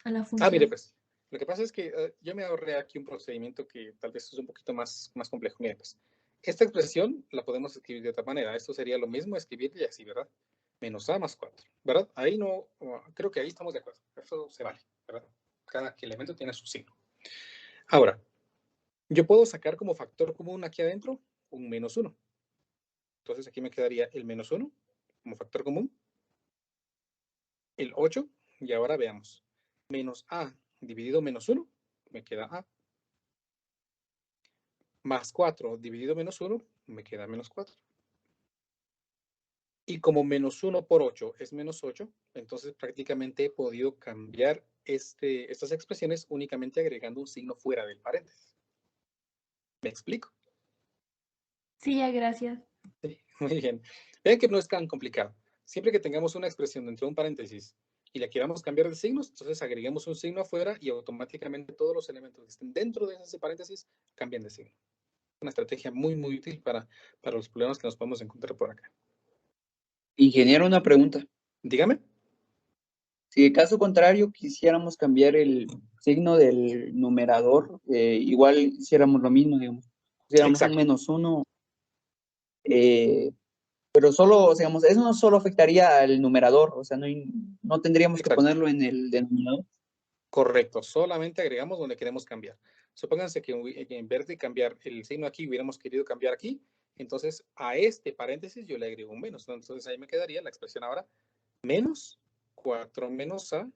a la Mire, función? pues, lo que pasa es que yo me ahorré aquí un procedimiento que tal vez es un poquito más complejo. Mire, pues, esta expresión la podemos escribir de otra manera. Esto sería lo mismo escribirle así, ¿verdad? Menos a más 4, ¿verdad? Ahí no, creo que ahí estamos de acuerdo. Eso se vale, ¿verdad? Cada elemento tiene su signo. Ahora, yo puedo sacar como factor común aquí adentro un menos 1. Entonces aquí me quedaría el menos 1 como factor común, el 8, y ahora veamos. Menos a dividido menos 1, me queda a. Más 4 dividido menos 1, me queda menos 4. Y como menos 1 por 8 es menos 8, entonces prácticamente he podido cambiar estas expresiones únicamente agregando un signo fuera del paréntesis. ¿Me explico? Sí, ya, gracias. Sí, muy bien. Vean que no es tan complicado. Siempre que tengamos una expresión dentro de un paréntesis y la queramos cambiar de signos, entonces agreguemos un signo afuera y automáticamente todos los elementos que estén dentro de ese paréntesis cambian de signo. Una estrategia muy, muy útil para los problemas que nos podemos encontrar por acá. Ingeniero, una pregunta. Dígame. Si de caso contrario quisiéramos cambiar el signo del numerador, igual hiciéramos lo mismo, digamos. Pusiéramos un Exacto. menos 1, pero solo, digamos, eso no solo afectaría al numerador, o sea, no tendríamos que Exacto. ponerlo en el denominador. Correcto, solamente agregamos donde queremos cambiar. Supónganse que en vez de cambiar el signo aquí, hubiéramos querido cambiar aquí, Entonces, a este paréntesis yo le agrego un menos. Entonces, ahí me quedaría la expresión ahora menos 4 menos a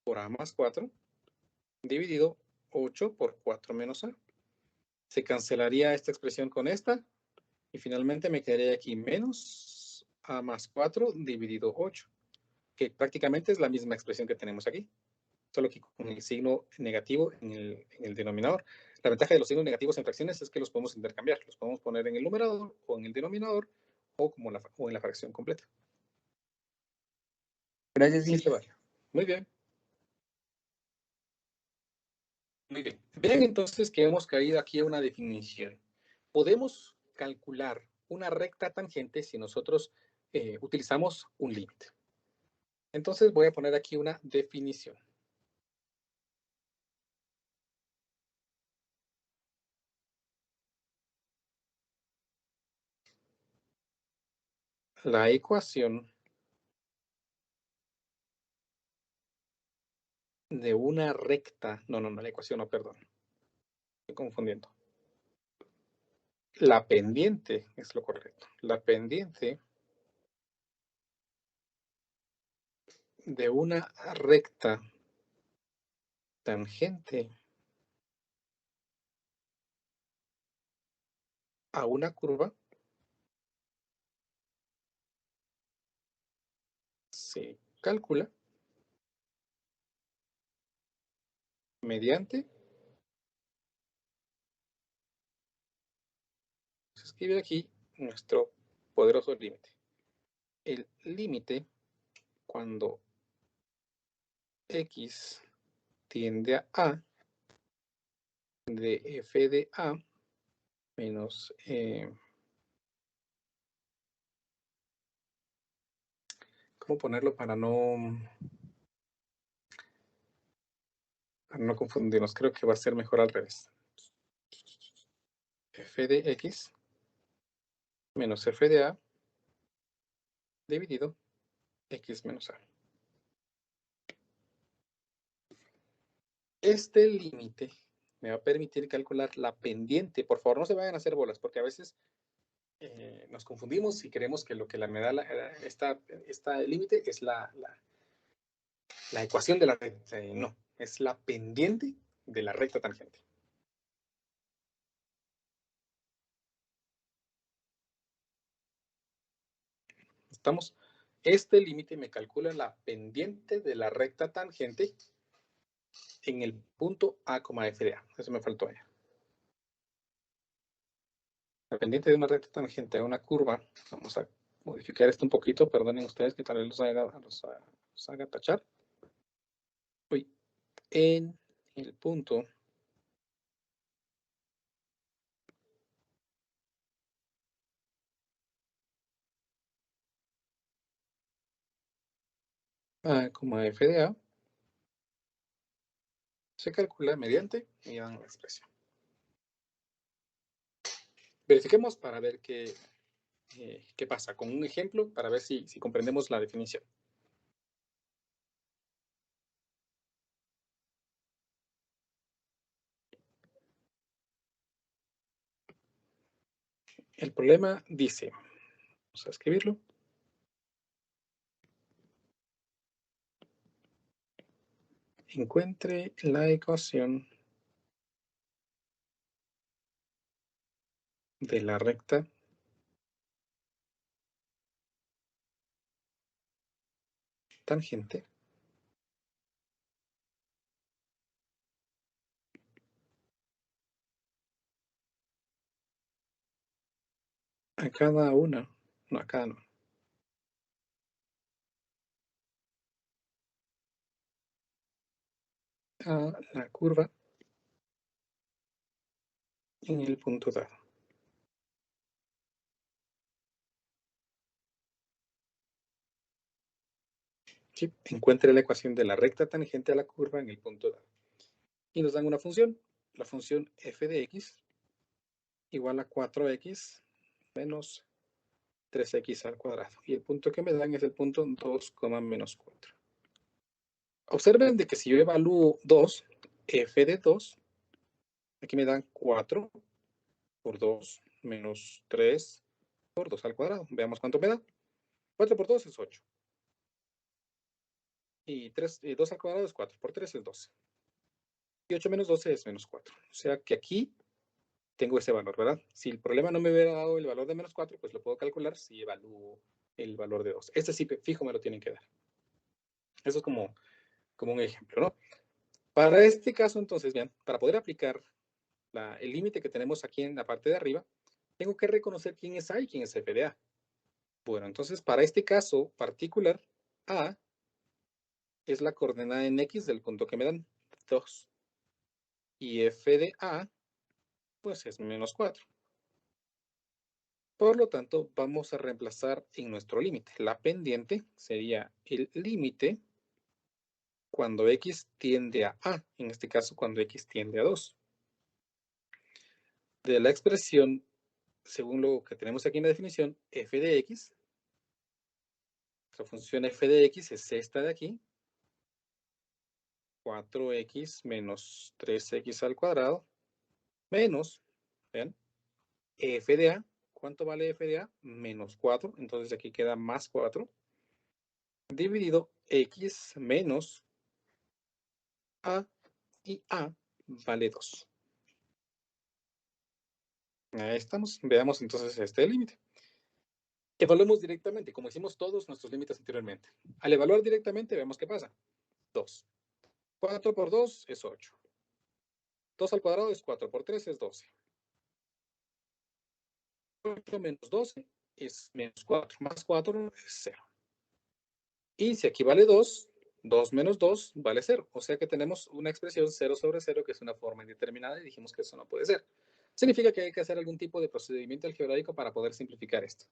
por a más 4 dividido 8 por 4 menos a. Se cancelaría esta expresión con esta y finalmente me quedaría aquí menos a más 4 dividido 8, que prácticamente es la misma expresión que tenemos aquí, solo que con el signo negativo en el denominador. La ventaja de los signos negativos en fracciones es que los podemos intercambiar, los podemos poner en el numerador o en el denominador o en la fracción completa. Gracias, Sí, se vale. Muy bien. Muy bien. Vean entonces que hemos caído aquí a una definición. Podemos calcular una recta tangente si nosotros utilizamos un límite. Entonces voy a poner aquí una definición. La ecuación de una recta, no, la ecuación no, perdón. Estoy confundiendo. La pendiente es lo correcto. La pendiente de una recta tangente a una curva se calcula mediante, se escribe aquí nuestro poderoso límite. El límite cuando x tiende a de f de a menos ¿cómo ponerlo para no confundirnos? Creo que va a ser mejor al revés. F de x menos f de a dividido x menos a. Este límite me va a permitir calcular la pendiente. Por favor, no se vayan a hacer bolas, porque a veces nos confundimos y creemos que lo que me da esta límite es la ecuación de la recta. No, es la pendiente de la recta tangente. ¿Estamos? Este límite me calcula la pendiente de la recta tangente en el punto A, F de A. Eso me faltó allá. La pendiente de una recta tangente a una curva. Vamos a modificar esto un poquito. Perdonen ustedes que tal vez los haga tachar. Uy. En el punto A, F de A se calcula mediante y dan la expresión. Verifiquemos para ver qué pasa con un ejemplo para ver si comprendemos la definición. El problema dice, vamos a escribirlo. Encuentre la ecuación de la recta tangente a cada una, no, a cada no. A la curva en el punto dado. ¿Sí? Encuentre la ecuación de la recta tangente a la curva en el punto dado. Y nos dan una función, la función f de x igual a 4x menos 3x al cuadrado. Y el punto que me dan es el punto 2, menos 4. Observen de que si yo evalúo 2, f de 2, aquí me dan 4 por 2 menos 3 por 2 al cuadrado. Veamos cuánto me da. 4 por 2 es 8. Y 2 al cuadrado es 4 por 3 es 12. Y 8 menos 12 es menos 4. O sea que aquí tengo ese valor, ¿verdad? Si el problema no me hubiera dado el valor de menos 4, pues lo puedo calcular si evalúo el valor de 2. Este sí, fijo, me lo tienen que dar. Eso es como un ejemplo, ¿no? Para este caso, entonces, vean, para poder aplicar el límite que tenemos aquí en la parte de arriba, tengo que reconocer quién es A y quién es f de A. Bueno, entonces, para este caso particular, A es la coordenada en X del punto que me dan, 2. Y f de A, pues es menos 4. Por lo tanto, vamos a reemplazar en nuestro límite. La pendiente sería el límite cuando X tiende a A, en este caso cuando X tiende a 2. De la expresión, según lo que tenemos aquí en la definición, f de X, la función f de X es esta de aquí, 4x menos 3x al cuadrado, menos, vean, f de A. ¿Cuánto vale f de A? Menos 4, entonces aquí queda más 4, dividido x menos A, y A vale 2. Ahí estamos. Veamos entonces este límite. Evaluemos directamente, como hicimos todos nuestros límites anteriormente. Al evaluar directamente, veamos qué pasa. 2. 4 por 2 es 8. 2 al cuadrado es 4 por 3 es 12. 8 menos 12 es menos 4. Más 4 es 0. Y si aquí vale 2, 2 menos 2 vale 0. O sea que tenemos una expresión 0 sobre 0 que es una forma indeterminada y dijimos que eso no puede ser. Significa que hay que hacer algún tipo de procedimiento algebraico para poder simplificar esto.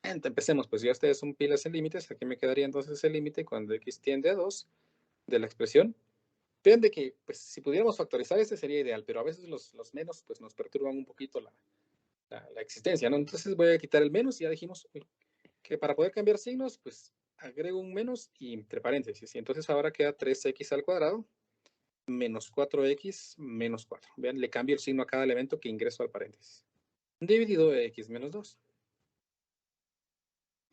Empecemos, pues ya ustedes son pilas en límites. Aquí me quedaría entonces el límite cuando x tiende a 2 de la expresión. Vean de que, pues, si pudiéramos factorizar este sería ideal, pero a veces los menos, pues, nos perturban un poquito la existencia, ¿no? Entonces voy a quitar el menos y ya dijimos que para poder cambiar signos, pues, agrego un menos y entre paréntesis. Y entonces ahora queda 3x al cuadrado menos 4x menos 4. Vean, le cambio el signo a cada elemento que ingreso al paréntesis. Dividido de x menos 2.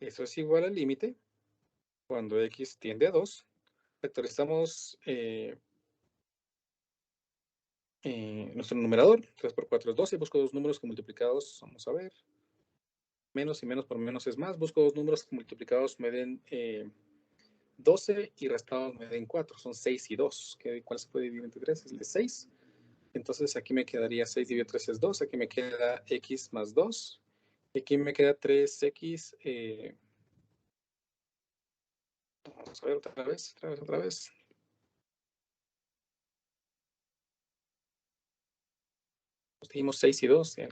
Eso es igual al límite cuando x tiende a 2. Factorizamos nuestro numerador. 3 por 4 es 12. Busco dos números que multiplicados, vamos a ver. Menos y menos por menos es más. Busco dos números que multiplicados me den 12 y restados me den 4. Son 6 y 2. ¿Cuál se puede dividir entre 3? Es el de 6. Entonces aquí me quedaría 6 dividido 3 es 2. Aquí me queda x más 2. Y aquí me queda 3x. Vamos a ver otra vez. Dijimos 6 y 2. Ya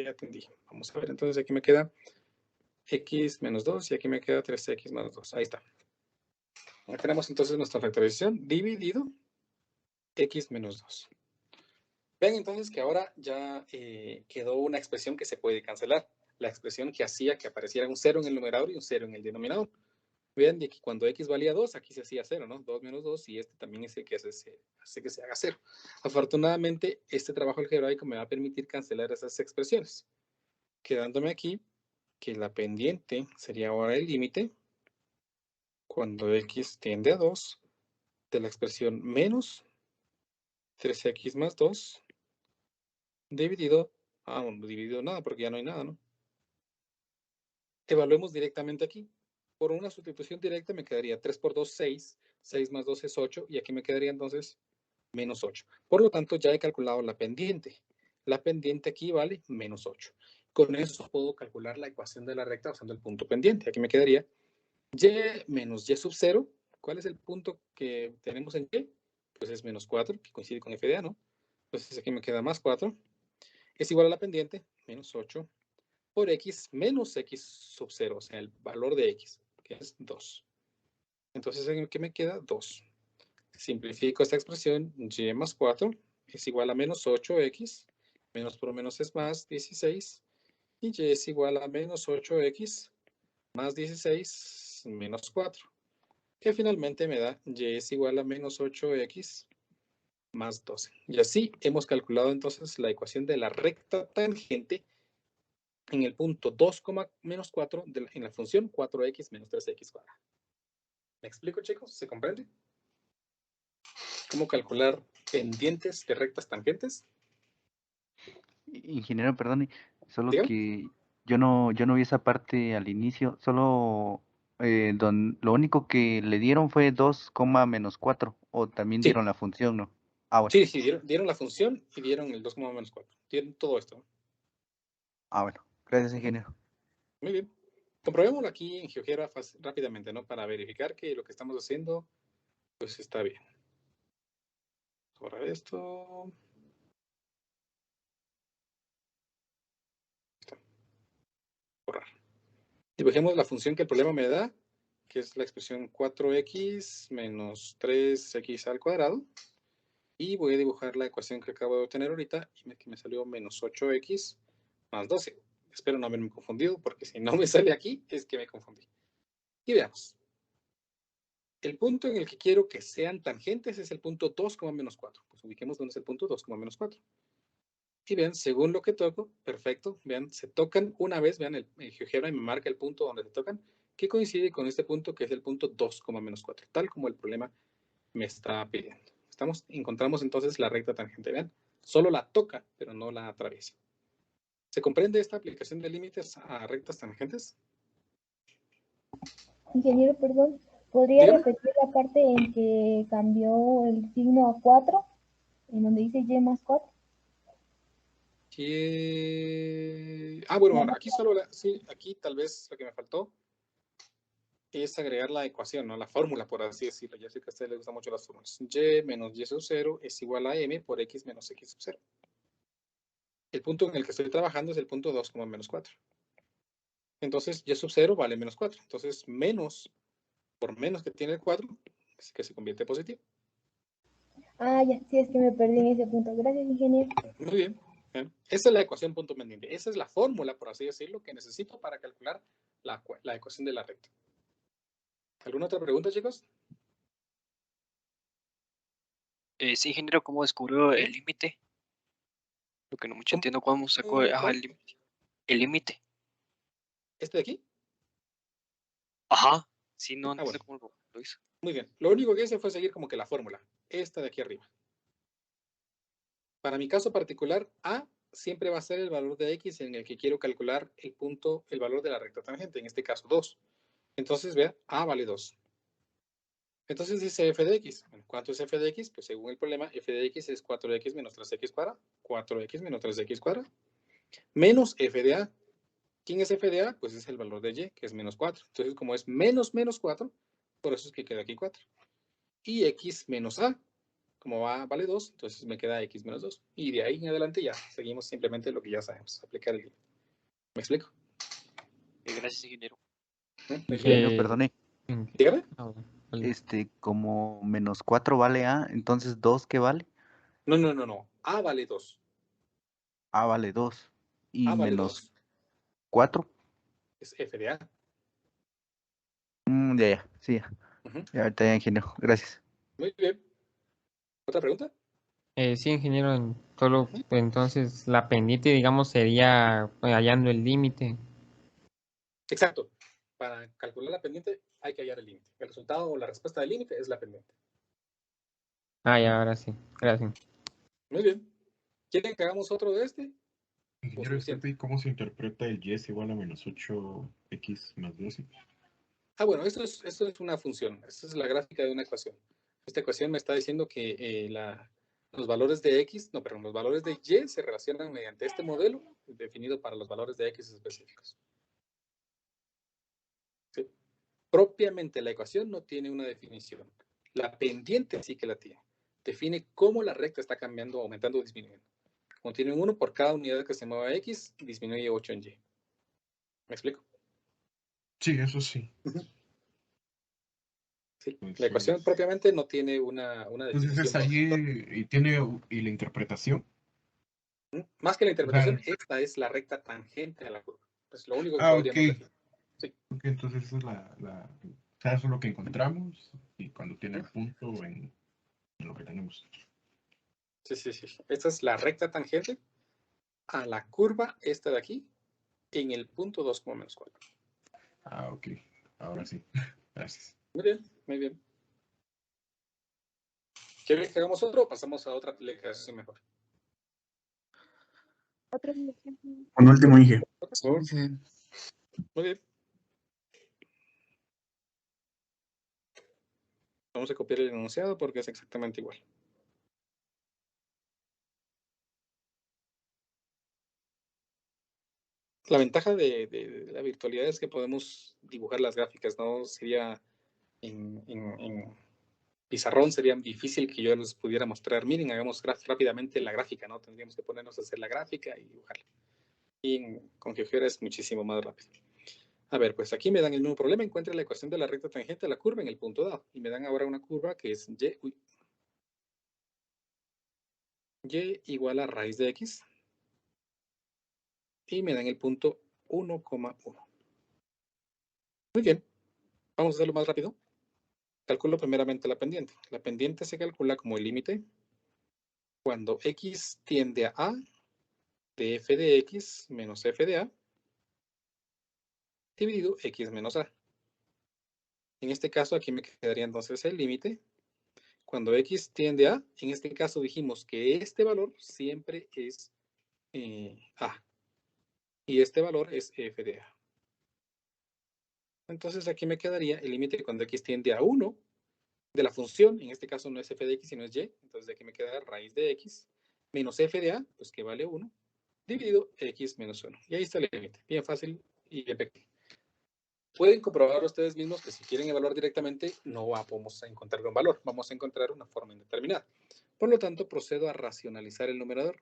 entendí. Vamos a ver, entonces aquí me queda x menos 2 y aquí me queda 3x más 2. Ahí está. Ahí tenemos entonces nuestra factorización dividido x menos 2. Ven entonces que ahora ya quedó una expresión que se puede cancelar. La expresión que hacía que apareciera un 0 en el numerador y un 0 en el denominador. Vean de que cuando x valía 2, aquí se hacía 0, ¿no? 2 menos 2 y este también es el que hace que se haga 0. Afortunadamente, este trabajo algebraico me va a permitir cancelar esas expresiones. Quedándome aquí que la pendiente sería ahora el límite cuando x tiende a 2 de la expresión menos 3x más 2 dividido, no dividido nada porque ya no hay nada, ¿no? Evaluemos directamente aquí. Por una sustitución directa me quedaría 3 por 2, 6. 6 más 2 es 8 y aquí me quedaría entonces menos 8. Por lo tanto, ya he calculado la pendiente. La pendiente aquí vale menos 8. Con eso puedo calcular la ecuación de la recta usando el punto pendiente. Aquí me quedaría y menos y sub 0. ¿Cuál es el punto que tenemos en y? Pues es menos 4, que coincide con f de a, ¿no? Entonces aquí me queda más 4. Es igual a la pendiente, menos 8, por x menos x sub 0, o sea, el valor de x, que es 2. Entonces aquí me queda 2. Simplifico esta expresión, y más 4 es igual a menos 8x, menos por menos es más 16, y y es igual a menos 8x más 16 menos 4, que finalmente me da y es igual a menos 8x más 12. Y así hemos calculado entonces la ecuación de la recta tangente en el punto 2, menos 4 en la función 4x menos 3x cuadrado. ¿Me explico, chicos? ¿Se comprende? ¿Cómo calcular pendientes de rectas tangentes? Ingeniero, perdone, solo Dígame. que yo no vi esa parte al inicio, solo lo único que le dieron fue 2, menos 4, o también Sí. dieron la función, ¿no? Ah, bueno. Sí, dieron la función y dieron el 2, menos 4. Dieron todo esto. Ah, bueno. Gracias, ingeniero. Muy bien. Comprobémoslo aquí en GeoGebra rápidamente, ¿no? Para verificar que lo que estamos haciendo, pues está bien. Borrar esto. Borrar. Dibujemos la función que el problema me da, que es la expresión 4x menos 3x al cuadrado. Y voy a dibujar la ecuación que acabo de obtener ahorita, y que me salió menos 8x más 12. Espero no haberme confundido, porque si no me sale aquí, es que me confundí. Y veamos. El punto en el que quiero que sean tangentes es el punto 2, menos 4. Pues ubiquemos dónde es el punto 2, menos 4. Y vean, según lo que toco, perfecto, vean, se tocan una vez, vean, el GeoGebra me marca el punto donde se tocan, que coincide con este punto que es el punto 2, menos 4, tal como el problema me está pidiendo. Encontramos entonces la recta tangente, vean, solo la toca, pero no la atraviesa. ¿Se comprende esta aplicación de límites a rectas tangentes? Ingeniero, perdón, ¿podría Dígame. repetir la parte en que cambió el signo a 4, en donde dice y más 4? Bueno, aquí solo, sí, aquí tal vez lo que me faltó es agregar la ecuación, ¿no? La fórmula, por así decirlo. Ya sé que a ustedes les gustan mucho las fórmulas. Y menos y sub 0 es igual a m por x menos x sub 0. El punto en el que estoy trabajando es el punto 2, menos 4. Entonces, y sub 0 vale menos 4. Entonces, menos por menos que tiene el 4, es que se convierte en positivo. Ah, ya, sí, es que me perdí en ese punto. Gracias, ingeniero. Muy bien. Esa es la ecuación punto pendiente. Esa es la fórmula, por así decirlo, que necesito para calcular la ecuación de la recta. ¿Alguna otra pregunta, chicos? Sí, ingeniero, ¿cómo descubrió el límite? Lo que no mucho entiendo, ¿cómo sacó el límite? El límite. ¿Este de aquí? Ajá. Sí, no entiendo bueno. cómo lo hizo. Muy bien. Lo único que hice fue seguir como que la fórmula. Esta de aquí arriba. Para mi caso particular, A siempre va a ser el valor de X en el que quiero calcular el punto, el valor de la recta tangente, en este caso 2. Entonces, vea, A vale 2. Entonces dice f de x. Bueno, ¿cuánto es f de x? Pues según el problema, f de x es 4x menos 3x cuadrado. 4x menos 3x cuadrado. Menos f de a. ¿Quién es f de a? Pues es el valor de y, que es menos 4. Entonces, como es menos 4, por eso es que queda aquí 4. Y x menos a, como a vale 2, entonces me queda x menos 2. Y de ahí en adelante ya seguimos simplemente lo que ya sabemos, aplicar el límite. ¿Me explico? Gracias, ingeniero. Ingeniero, perdone. Dígame. Como menos 4 vale A, entonces 2, ¿qué vale? No. A vale 2. A vale 2. Y A vale menos 2. 4. Es f de a. Ya, sí. Ya, ahorita ya, ingeniero. Gracias. Muy bien. ¿Otra pregunta? Sí, ingeniero, solo entonces la pendiente, digamos, sería hallando el límite. Exacto. Para calcular la pendiente hay que hallar el límite. El resultado o la respuesta del límite es la pendiente. Ah, ya, ahora sí. Gracias. Muy bien. ¿Quieren que hagamos otro de este? Ingeniero, disculpe, ¿y cómo se interpreta el y es igual a menos 8x más 12? Bueno, esto es una función. Esta es la gráfica de una ecuación. Esta ecuación me está diciendo que los valores de x, los valores de y se relacionan mediante este modelo definido para los valores de x específicos. ¿Sí? Propiamente la ecuación no tiene una definición. La pendiente sí que la tiene. Define cómo la recta está cambiando, aumentando o disminuyendo. Como tiene un 1 por cada unidad que se mueva a x, disminuye 8 en y. ¿Me explico? Sí, eso sí. Sí. La ecuación propiamente no tiene una definición. Entonces ahí y la interpretación. Más que la interpretación, esta es la recta tangente a la curva. Es lo único que podríamos decir. Sí. Ok, entonces esa es eso es lo que encontramos y cuando tiene el punto en lo que tenemos. Sí. Esta es la recta tangente a la curva esta de aquí, en el punto 2, menos 4. Ah, ok. Ahora sí. Gracias. Muy bien, muy bien. ¿Quieren que hagamos otro o pasamos a otra aplicación mejor? Un último, Inge. Muy bien. Vamos a copiar el enunciado porque es exactamente igual. La ventaja de la virtualidad es que podemos dibujar las gráficas, ¿no? Sería en pizarrón, sería difícil que yo les pudiera mostrar. Miren, hagamos rápidamente la gráfica, ¿no? Tendríamos que ponernos a hacer la gráfica y dibujarla. Y con GeoGebra es muchísimo más rápido. A ver, pues aquí me dan el mismo problema. Encuentre la ecuación de la recta tangente a la curva en el punto dado. Y me dan ahora una curva que es y igual a raíz de x. Y me dan el punto 1,1. Muy bien. Vamos a hacerlo más rápido. Calculo primeramente la pendiente. La pendiente se calcula como el límite cuando x tiende a a de f de x menos f de a dividido x menos a. En este caso aquí me quedaría entonces el límite. Cuando x tiende a, en este caso dijimos que este valor siempre es a. Y este valor es f de a. Entonces aquí me quedaría el límite cuando x tiende a 1 de la función. En este caso no es f de x, sino es y. Entonces aquí me queda raíz de x menos f de a, pues que vale 1, dividido x menos 1. Y ahí está el límite. Bien fácil y bien pequeño. Pueden comprobar ustedes mismos que si quieren evaluar directamente, no vamos a encontrar un valor. Vamos a encontrar una forma indeterminada. Por lo tanto, procedo a racionalizar el numerador.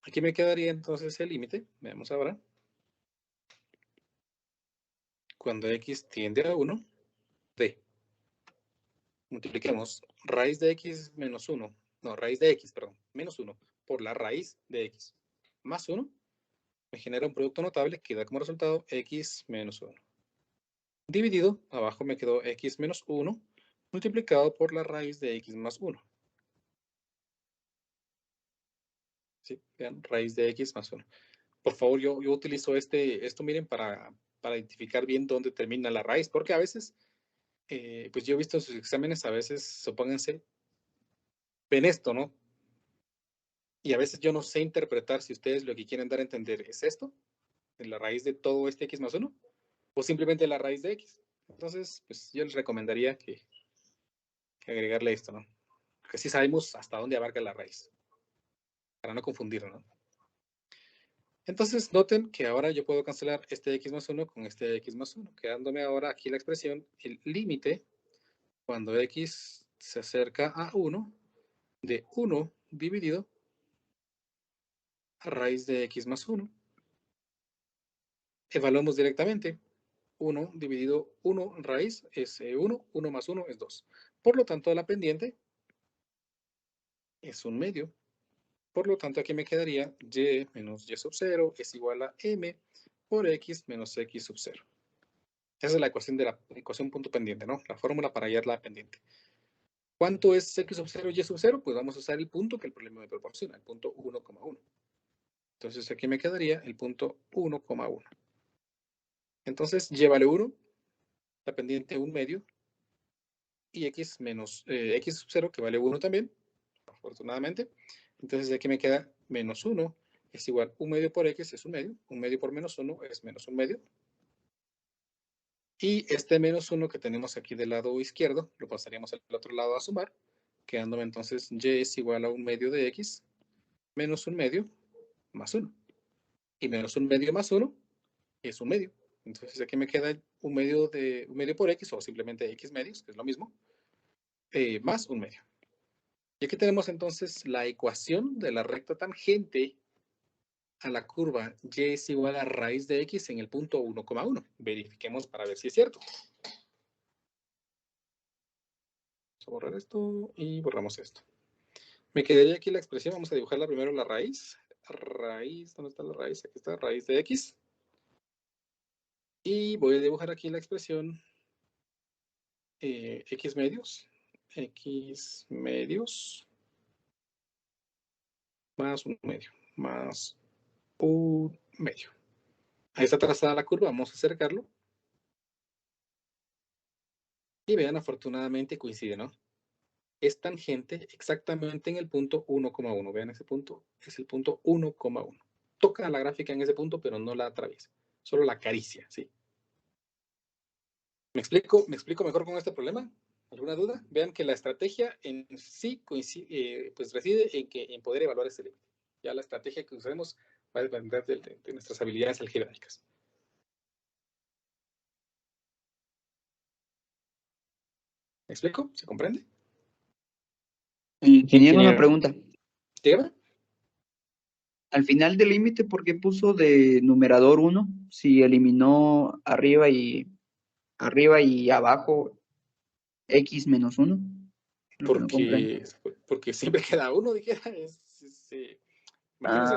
Aquí me quedaría entonces el límite. Veamos ahora. Cuando x tiende a 1, de. Multipliquemos raíz de x menos 1. No, raíz de x, perdón. Menos 1 por la raíz de x. Más 1. Me genera un producto notable que da como resultado x menos 1. Dividido, abajo me quedó x menos 1 multiplicado por la raíz de x más 1. ¿Sí? Vean, raíz de x más 1. Por favor, yo utilizo esto, miren, para identificar bien dónde termina la raíz, porque a veces, pues yo he visto en sus exámenes, a veces, supónganse, ven esto, ¿no? Y a veces yo no sé interpretar si ustedes lo que quieren dar a entender es esto, en la raíz de todo este x más 1, o simplemente la raíz de x. Entonces, pues yo les recomendaría que agregarle esto, ¿no? Porque así sabemos hasta dónde abarca la raíz, para no confundirlo, ¿no? Entonces, noten que ahora yo puedo cancelar este x más 1 con este x más 1, quedándome ahora aquí la expresión, el límite, cuando x se acerca a 1, de 1 dividido a raíz de x más 1. Evaluamos directamente. 1 dividido 1 raíz es 1, 1 más 1 es 2. Por lo tanto, la pendiente es un medio. Por lo tanto, aquí me quedaría y menos y sub 0 es igual a m por x menos x sub 0. Esa es la ecuación de la ecuación punto pendiente, ¿no? La fórmula para hallar la pendiente. ¿Cuánto es x sub 0 y sub 0? Pues vamos a usar el punto que el problema me proporciona, el punto 1,1. Entonces aquí me quedaría el punto 1,1. Entonces y vale 1, la pendiente 1 medio, y x menos x sub 0 que vale 1 también, afortunadamente. Entonces aquí me queda menos 1 es igual 1 medio por x es 1 medio por menos 1 es menos 1 medio. Y este menos 1 que tenemos aquí del lado izquierdo, lo pasaríamos al otro lado a sumar, quedándome entonces y es igual a 1 medio de x menos 1 medio más 1. Y menos 1 medio más 1 es 1 medio. Entonces aquí me queda 1 medio por x, o simplemente x medios, que es lo mismo, más 1 medio. Y aquí tenemos entonces la ecuación de la recta tangente a la curva y es igual a raíz de x en el punto 1,1. Verifiquemos para ver si es cierto. Vamos a borrar esto y borramos esto. Me quedaría aquí la expresión. Vamos a dibujarla primero la raíz. Raíz, ¿dónde está la raíz? Aquí está, raíz de x. Y voy a dibujar aquí la expresión x medios. X medios más 1 medio más 1 medio. Ahí está trazada la curva, vamos a acercarlo. Y vean, afortunadamente coincide, ¿no? Es tangente exactamente en el punto 1,1. Vean ese punto, es el punto 1,1. Toca la gráfica en ese punto, pero no la atraviesa. Solo la acaricia, ¿sí? ¿Me explico mejor con este problema? ¿Alguna duda? Vean que la estrategia en sí coincide, pues reside en poder evaluar ese límite. Ya la estrategia que usemos va a depender de nuestras habilidades algebraicas. ¿Me explico? ¿Se comprende? Ingeniero, una pregunta. Dígame. Al final del límite, ¿por qué puso de numerador 1 si eliminó arriba y abajo x menos 1? Porque siempre queda uno, dijera. Imagínense,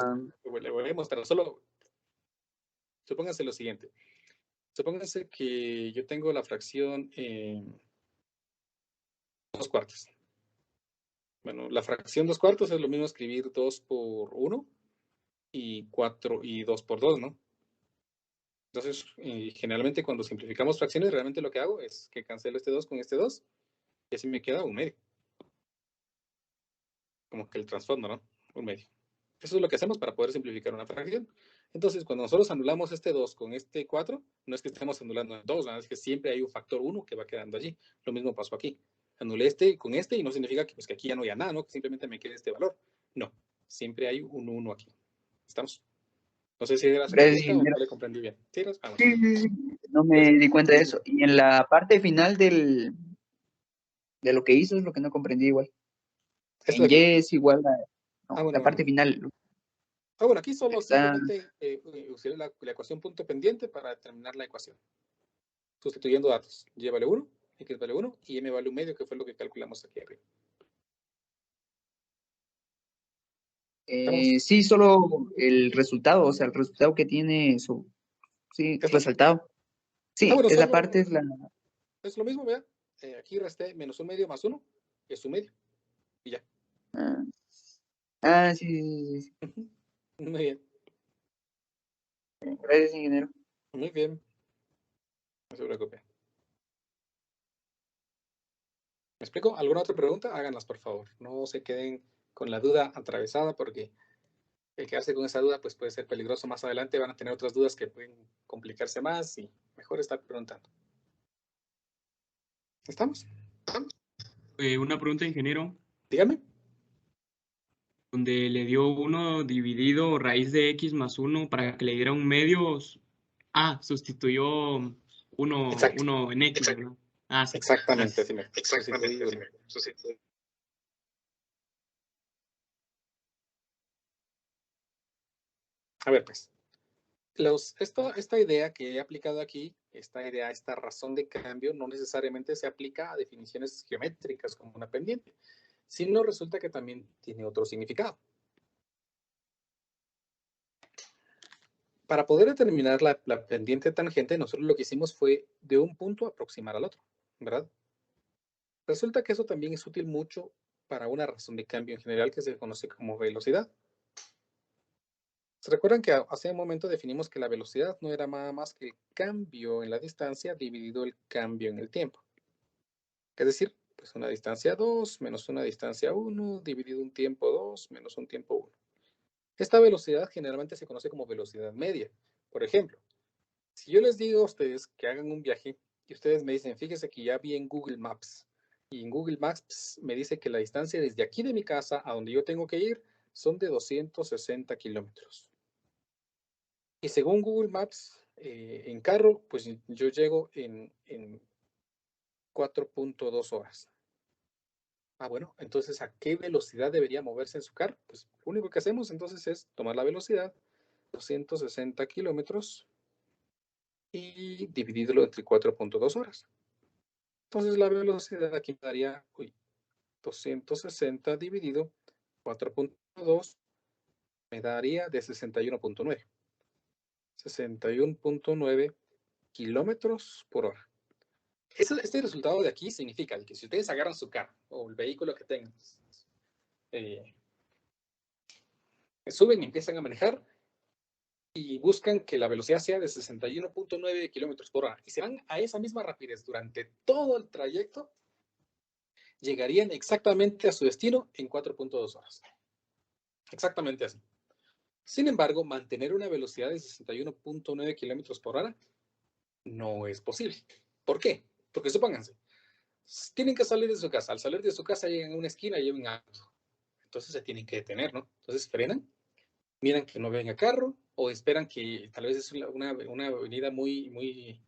le voy a mostrar. Solo supónganse lo siguiente. Supónganse que yo tengo la fracción en 2/4. Bueno, la fracción 2/4 es lo mismo escribir 2 por 1 y 4 y 2 por 2, ¿no? Entonces, generalmente cuando simplificamos fracciones, realmente lo que hago es que cancelo este 2 con este 2 y así me queda 1 medio. Como que el trasfondo, ¿no? 1 medio. Eso es lo que hacemos para poder simplificar una fracción. Entonces, cuando nosotros anulamos este 2 con este 4, no es que estemos anulando el 2, ¿no? Es que siempre hay un factor 1 que va quedando allí. Lo mismo pasó aquí. Anulé este con este y no significa que, pues, que aquí ya no haya nada, ¿no? Que simplemente me quede este valor. No, siempre hay un 1 aquí. ¿Estamos? No sé si era su pregunta o no le comprendí bien. ¿Sí? Vamos. Sí. No me di cuenta de eso. Y en la parte final de lo que hizo es lo que no comprendí igual. En Y es igual a... No, la parte final. Bueno, aquí solo simplemente usé la ecuación punto pendiente para determinar la ecuación. Sustituyendo datos. Y vale 1, X vale 1 y M vale 1 medio, que fue lo que calculamos aquí arriba. Sí, solo el resultado, o sea, el resultado que tiene su... Sí, resultado. Sí, bueno, esa parte es la... Es lo mismo, vea. Aquí resté menos 1 medio más 1, es 1 medio. Y ya. Sí. Muy bien. Gracias, ingeniero. Muy bien. No se preocupe. ¿Me explico? ¿Alguna otra pregunta? Háganlas, por favor. No se queden con la duda atravesada porque el quedarse con esa duda pues puede ser peligroso más adelante. Van a tener otras dudas que pueden complicarse más y mejor estar preguntando. ¿Estamos? Una pregunta, ingeniero. Dígame. Donde le dio 1 dividido raíz de x más 1 para que le diera 1 medio. Sustituyó 1 en x, ¿verdad? Sí. Exactamente. Sí, a ver, pues. Esta idea que he aplicado aquí, esta razón de cambio, no necesariamente se aplica a definiciones geométricas como una pendiente, sino resulta que también tiene otro significado. Para poder determinar la pendiente tangente, nosotros lo que hicimos fue de un punto aproximar al otro, ¿verdad? Resulta que eso también es útil mucho para una razón de cambio en general que se conoce como velocidad. ¿Se recuerdan que hace un momento definimos que la velocidad no era nada más que el cambio en la distancia dividido el cambio en el tiempo? Es decir, pues una distancia 2 menos una distancia 1 dividido un tiempo 2 menos un tiempo 1. Esta velocidad generalmente se conoce como velocidad media. Por ejemplo, si yo les digo a ustedes que hagan un viaje y ustedes me dicen, fíjese que ya vi en Google Maps y en Google Maps me dice que la distancia desde aquí de mi casa a donde yo tengo que ir son de 260 kilómetros. Y según Google Maps, en carro, pues yo llego en 4.2 horas. Bueno, entonces, ¿a qué velocidad debería moverse en su carro? Pues lo único que hacemos entonces es tomar la velocidad, 260 kilómetros, y dividirlo entre 4.2 horas. Entonces, la velocidad aquí me daría 260 dividido 4.2 me daría de 61.9. 61.9 kilómetros por hora. Este resultado de aquí significa que si ustedes agarran su carro o el vehículo que tengan, suben y empiezan a manejar y buscan que la velocidad sea de 61.9 kilómetros por hora y se van a esa misma rapidez durante todo el trayecto, llegarían exactamente a su destino en 4.2 horas. Exactamente así. Sin embargo, mantener una velocidad de 61.9 kilómetros por hora no es posible. ¿Por qué? Porque supónganse, tienen que salir de su casa. Al salir de su casa llegan a una esquina y llevan auto. Entonces se tienen que detener, ¿no? Entonces frenan, miran que no venga carro o esperan que tal vez es una avenida muy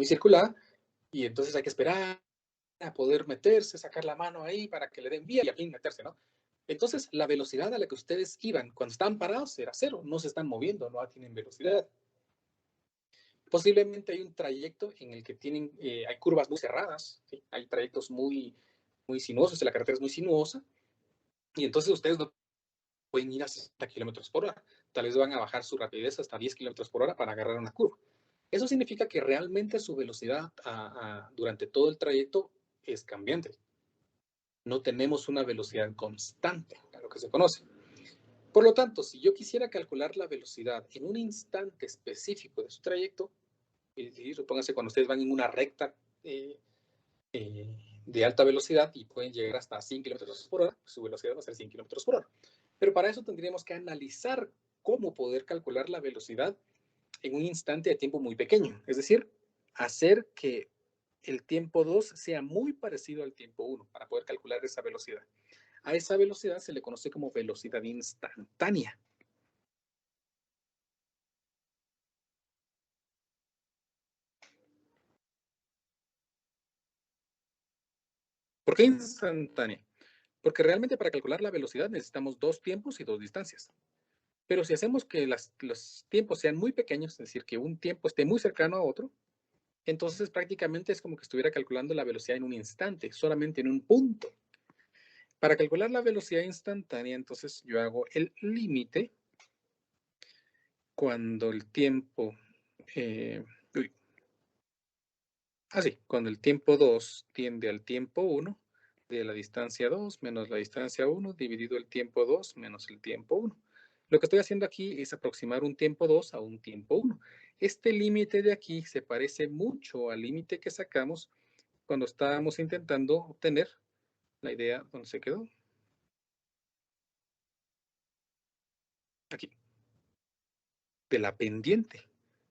circular y entonces hay que esperar a poder meterse, sacar la mano ahí para que le den vía y al fin meterse, ¿no? Entonces, la velocidad a la que ustedes iban cuando estaban parados era cero, no se están moviendo, no tienen velocidad. Posiblemente hay un trayecto en el que hay curvas muy cerradas, ¿sí? Hay trayectos muy sinuosos, la carretera es muy sinuosa, y entonces ustedes no pueden ir a 60 kilómetros por hora. Tal vez van a bajar su rapidez hasta 10 kilómetros por hora para agarrar una curva. Eso significa que realmente su velocidad durante todo el trayecto es cambiante. No tenemos una velocidad constante, a lo que se conoce. Por lo tanto, si yo quisiera calcular la velocidad en un instante específico de su trayecto, y supóngase cuando ustedes van en una recta de alta velocidad y pueden llegar hasta 100 kilómetros por hora, su velocidad va a ser 100 kilómetros por hora. Pero para eso tendríamos que analizar cómo poder calcular la velocidad en un instante de tiempo muy pequeño. Es decir, hacer que el tiempo 2 sea muy parecido al tiempo 1 para poder calcular esa velocidad. A esa velocidad se le conoce como velocidad instantánea. ¿Por qué instantánea? Porque realmente para calcular la velocidad necesitamos dos tiempos y dos distancias. Pero si hacemos que los tiempos sean muy pequeños, es decir, que un tiempo esté muy cercano a otro, entonces prácticamente es como que estuviera calculando la velocidad en un instante, solamente en un punto. Para calcular la velocidad instantánea, entonces yo hago el límite cuando el tiempo, cuando el tiempo 2 tiende al tiempo 1, de la distancia 2 menos la distancia 1 dividido el tiempo 2 menos el tiempo 1. Lo que estoy haciendo aquí es aproximar un tiempo 2 a un tiempo 1. Este límite de aquí se parece mucho al límite que sacamos cuando estábamos intentando obtener la idea, ¿dónde se quedó? Aquí, de la pendiente.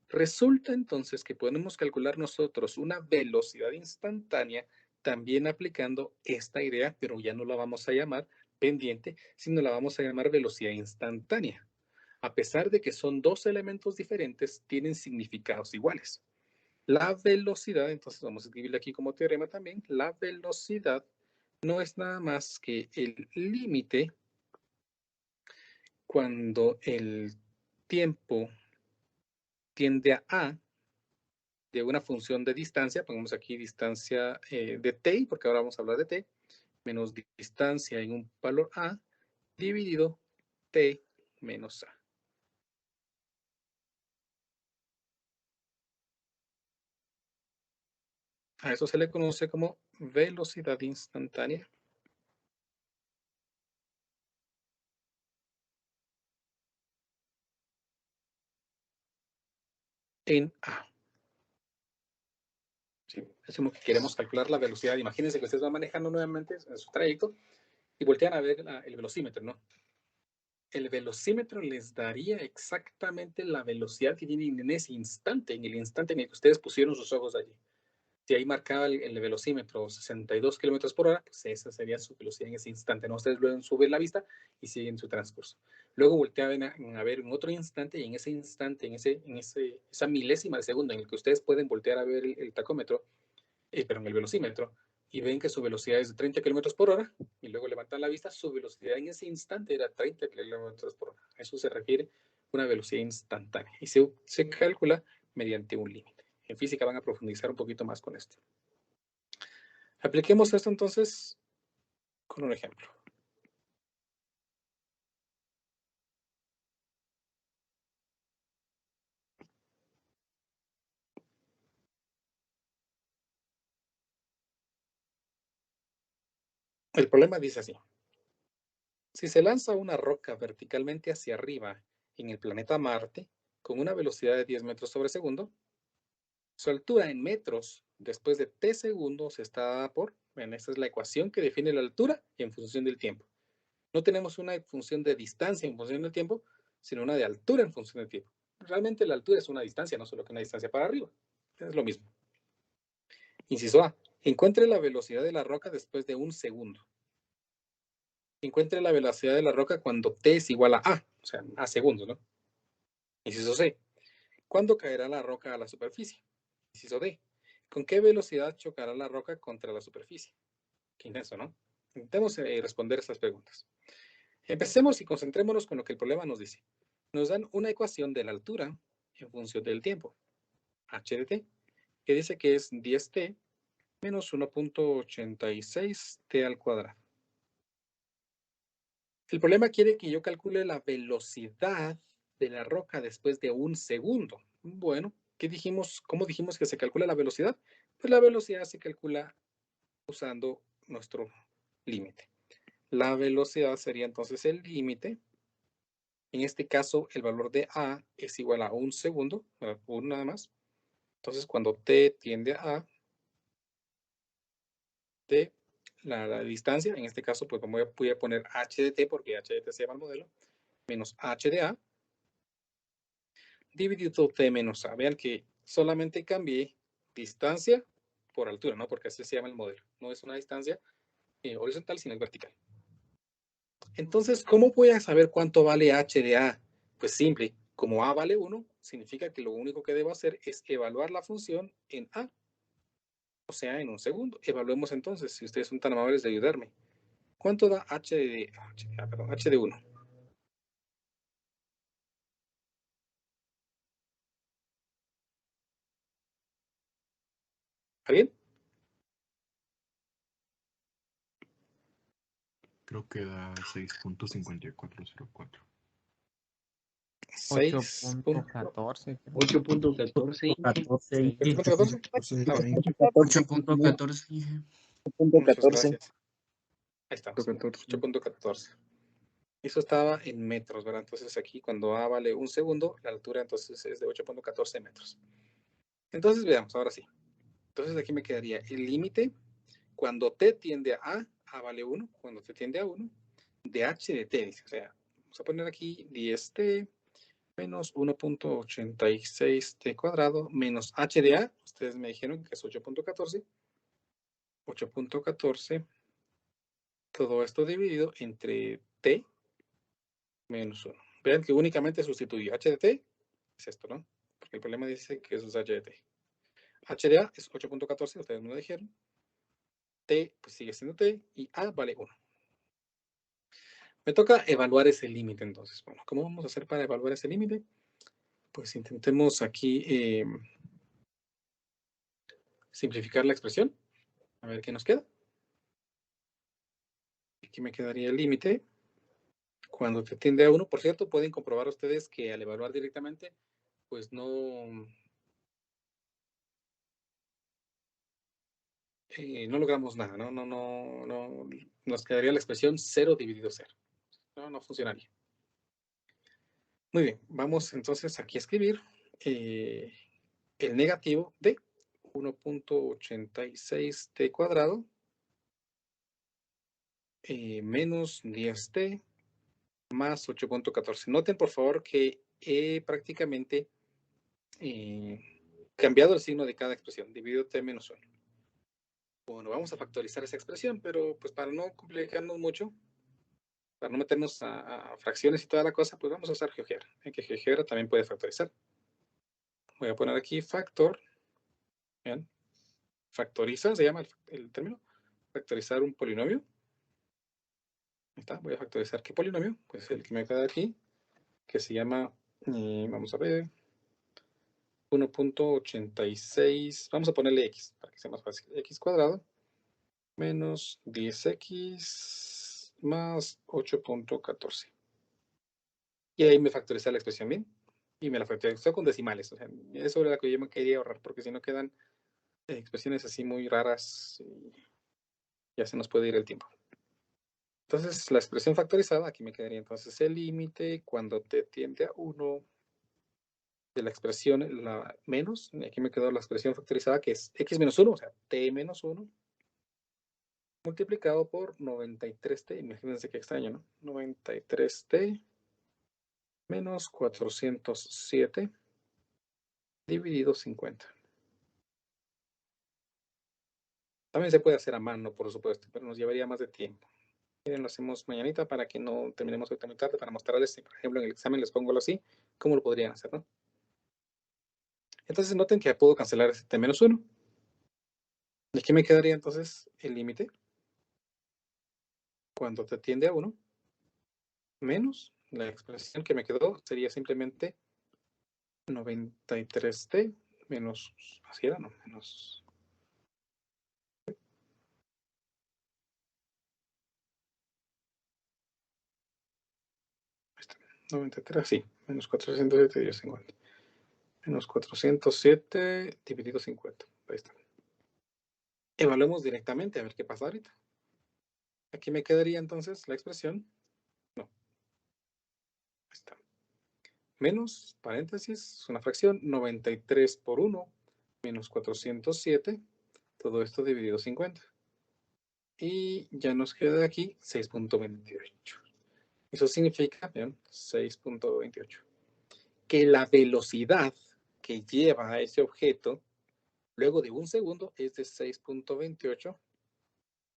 Resulta entonces que podemos calcular nosotros una velocidad instantánea también aplicando esta idea, pero ya no la vamos a llamar pendiente, sino la vamos a llamar velocidad instantánea. A pesar de que son dos elementos diferentes, tienen significados iguales. La velocidad, entonces vamos a escribirle aquí como teorema también, la velocidad no es nada más que el límite cuando el tiempo tiende a de una función de distancia, pongamos aquí distancia de t, porque ahora vamos a hablar de t, menos distancia en un valor a, dividido t menos a. A eso se le conoce como velocidad instantánea. En a. ¿Sí? Es como que queremos calcular la velocidad. Imagínense que ustedes van manejando nuevamente en su trayecto y voltean a ver el velocímetro, ¿no? El velocímetro les daría exactamente la velocidad que tienen en ese instante, en el instante en el que ustedes pusieron sus ojos allí. Si ahí marcaba el velocímetro 62 kilómetros por hora, pues esa sería su velocidad en ese instante, ¿no? Ustedes luego suben la vista y siguen su transcurso. Luego voltean a ver en otro instante y en ese instante, esa milésima de segundo en el que ustedes pueden voltear a ver el tacómetro, perdón, el velocímetro, y ven que su velocidad es de 30 kilómetros por hora, y luego levantan la vista, su velocidad en ese instante era 30 kilómetros por hora. A eso se refiere una velocidad instantánea, y se calcula mediante un límite. En física van a profundizar un poquito más con esto. Apliquemos esto entonces con un ejemplo. El problema dice así. Si se lanza una roca verticalmente hacia arriba en el planeta Marte con una velocidad de 10 metros sobre segundo, su altura en metros después de t segundos está dada por, bueno, esta es la ecuación que define la altura en función del tiempo. No tenemos una función de distancia en función del tiempo, sino una de altura en función del tiempo. Realmente la altura es una distancia, no solo que una distancia para arriba. Es lo mismo. Inciso A. Encuentre la velocidad de la roca después de un segundo. Encuentre la velocidad de la roca cuando t es igual a a, o sea, a segundos, ¿no? Inciso C. ¿Cuándo caerá la roca a la superficie? Inciso D. ¿Con qué velocidad chocará la roca contra la superficie? Qué intenso, ¿no? Intentemos responder estas preguntas. Empecemos y concentrémonos con lo que el problema nos dice. Nos dan una ecuación de la altura en función del tiempo, h de t, que dice que es 10t menos 1.86t al cuadrado. El problema quiere que yo calcule la velocidad de la roca después de un segundo. Bueno, ¿qué dijimos? ¿Cómo dijimos que se calcula la velocidad? Pues la velocidad se calcula usando nuestro límite. La velocidad sería entonces el límite. En este caso, el valor de a es igual a un segundo, uno nada más. Entonces, cuando t tiende a t, la distancia, en este caso, pues voy a poner h de t, porque h de t se llama el modelo, menos h de a, dividido t menos a. Vean que solamente cambié distancia por altura, ¿no? Porque así se llama el modelo. No es una distancia horizontal, sino es vertical. Entonces, ¿cómo voy a saber cuánto vale h de a? Pues simple, como a vale 1, significa que lo único que debo hacer es evaluar la función en a, o sea, en un segundo. Evaluemos entonces, si ustedes son tan amables de ayudarme. ¿Cuánto da h de 1? ¿Está bien? Creo que da 6.5404. 8.14. 8.14. 8.14. Muchas gracias. Ahí estamos. 8.14. Eso estaba en metros, ¿verdad? Entonces aquí cuando a vale un segundo, la altura entonces es de 8.14 metros. Entonces veamos, ahora sí. Entonces aquí me quedaría el límite cuando t tiende a vale 1, cuando t tiende a 1, de h de t, dice. O sea, vamos a poner aquí 10t menos 1.86t cuadrado menos h de a, ustedes me dijeron que es 8.14. 8.14, todo esto dividido entre t menos 1. Vean que únicamente sustituyo h de t, es esto, ¿no? Porque el problema dice que eso es h de t. H de a es 8.14, ustedes me lo dijeron. T pues sigue siendo t y a vale 1. Me toca evaluar ese límite entonces. Bueno, ¿cómo vamos a hacer para evaluar ese límite? Pues intentemos aquí simplificar la expresión. A ver qué nos queda. Aquí me quedaría el límite. Cuando te tiende a 1, por cierto, pueden comprobar ustedes que al evaluar directamente, pues no logramos nada, ¿no? No, nos quedaría la expresión 0 dividido 0. No funcionaría. Muy bien, vamos entonces aquí a escribir el negativo de 1.86t cuadrado menos 10t más 8.14. Noten por favor que he prácticamente cambiado el signo de cada expresión, dividido t menos 1. Bueno, vamos a factorizar esa expresión, pero pues para no complicarnos mucho, para no meternos a fracciones y toda la cosa, pues vamos a usar GeoGebra, que GeoGebra también puede factorizar. Voy a poner aquí factor. Vean, factoriza, se llama el término. Factorizar un polinomio. Ahí está, voy a factorizar qué polinomio, pues el que me queda aquí, que se llama, vamos a ver, 1.86, vamos a ponerle x, para que sea más fácil, x cuadrado, menos 10x más 8.14. Y ahí me factoriza la expresión bien, y me la factorizó con decimales, o sea, eso era lo que yo me quería ahorrar, porque si no quedan expresiones así muy raras, y ya se nos puede ir el tiempo. Entonces, la expresión factorizada, aquí me quedaría entonces el límite cuando t tiende a 1 de la expresión, la menos, y aquí me quedó la expresión factorizada que es x menos 1, o sea, t menos 1, multiplicado por 93t, imagínense qué extraño, ¿no? 93t menos 407 dividido 50. También se puede hacer a mano, por supuesto, pero nos llevaría más de tiempo. Miren, lo hacemos mañanita para que no terminemos ahorita muy tarde, para mostrarles, por ejemplo, en el examen les pongo así, cómo lo podrían hacer, ¿no? Entonces noten que puedo cancelar ese t menos 1. ¿Y aquí me quedaría entonces el límite? Cuando t tiende a 1, menos la expresión que me quedó sería simplemente 93t menos, así era, ¿no? Menos 93, sí, menos 407 dividido 50. Menos 407 dividido 50. Ahí está. Evaluemos directamente a ver qué pasa ahorita. Aquí me quedaría entonces la expresión. No. Ahí está. Menos, paréntesis, una fracción, 93 por 1, menos 407. Todo esto dividido 50. Y ya nos queda aquí 6.28. Eso significa, vean, 6.28. Que la velocidad que lleva a ese objeto luego de un segundo es de 6.28.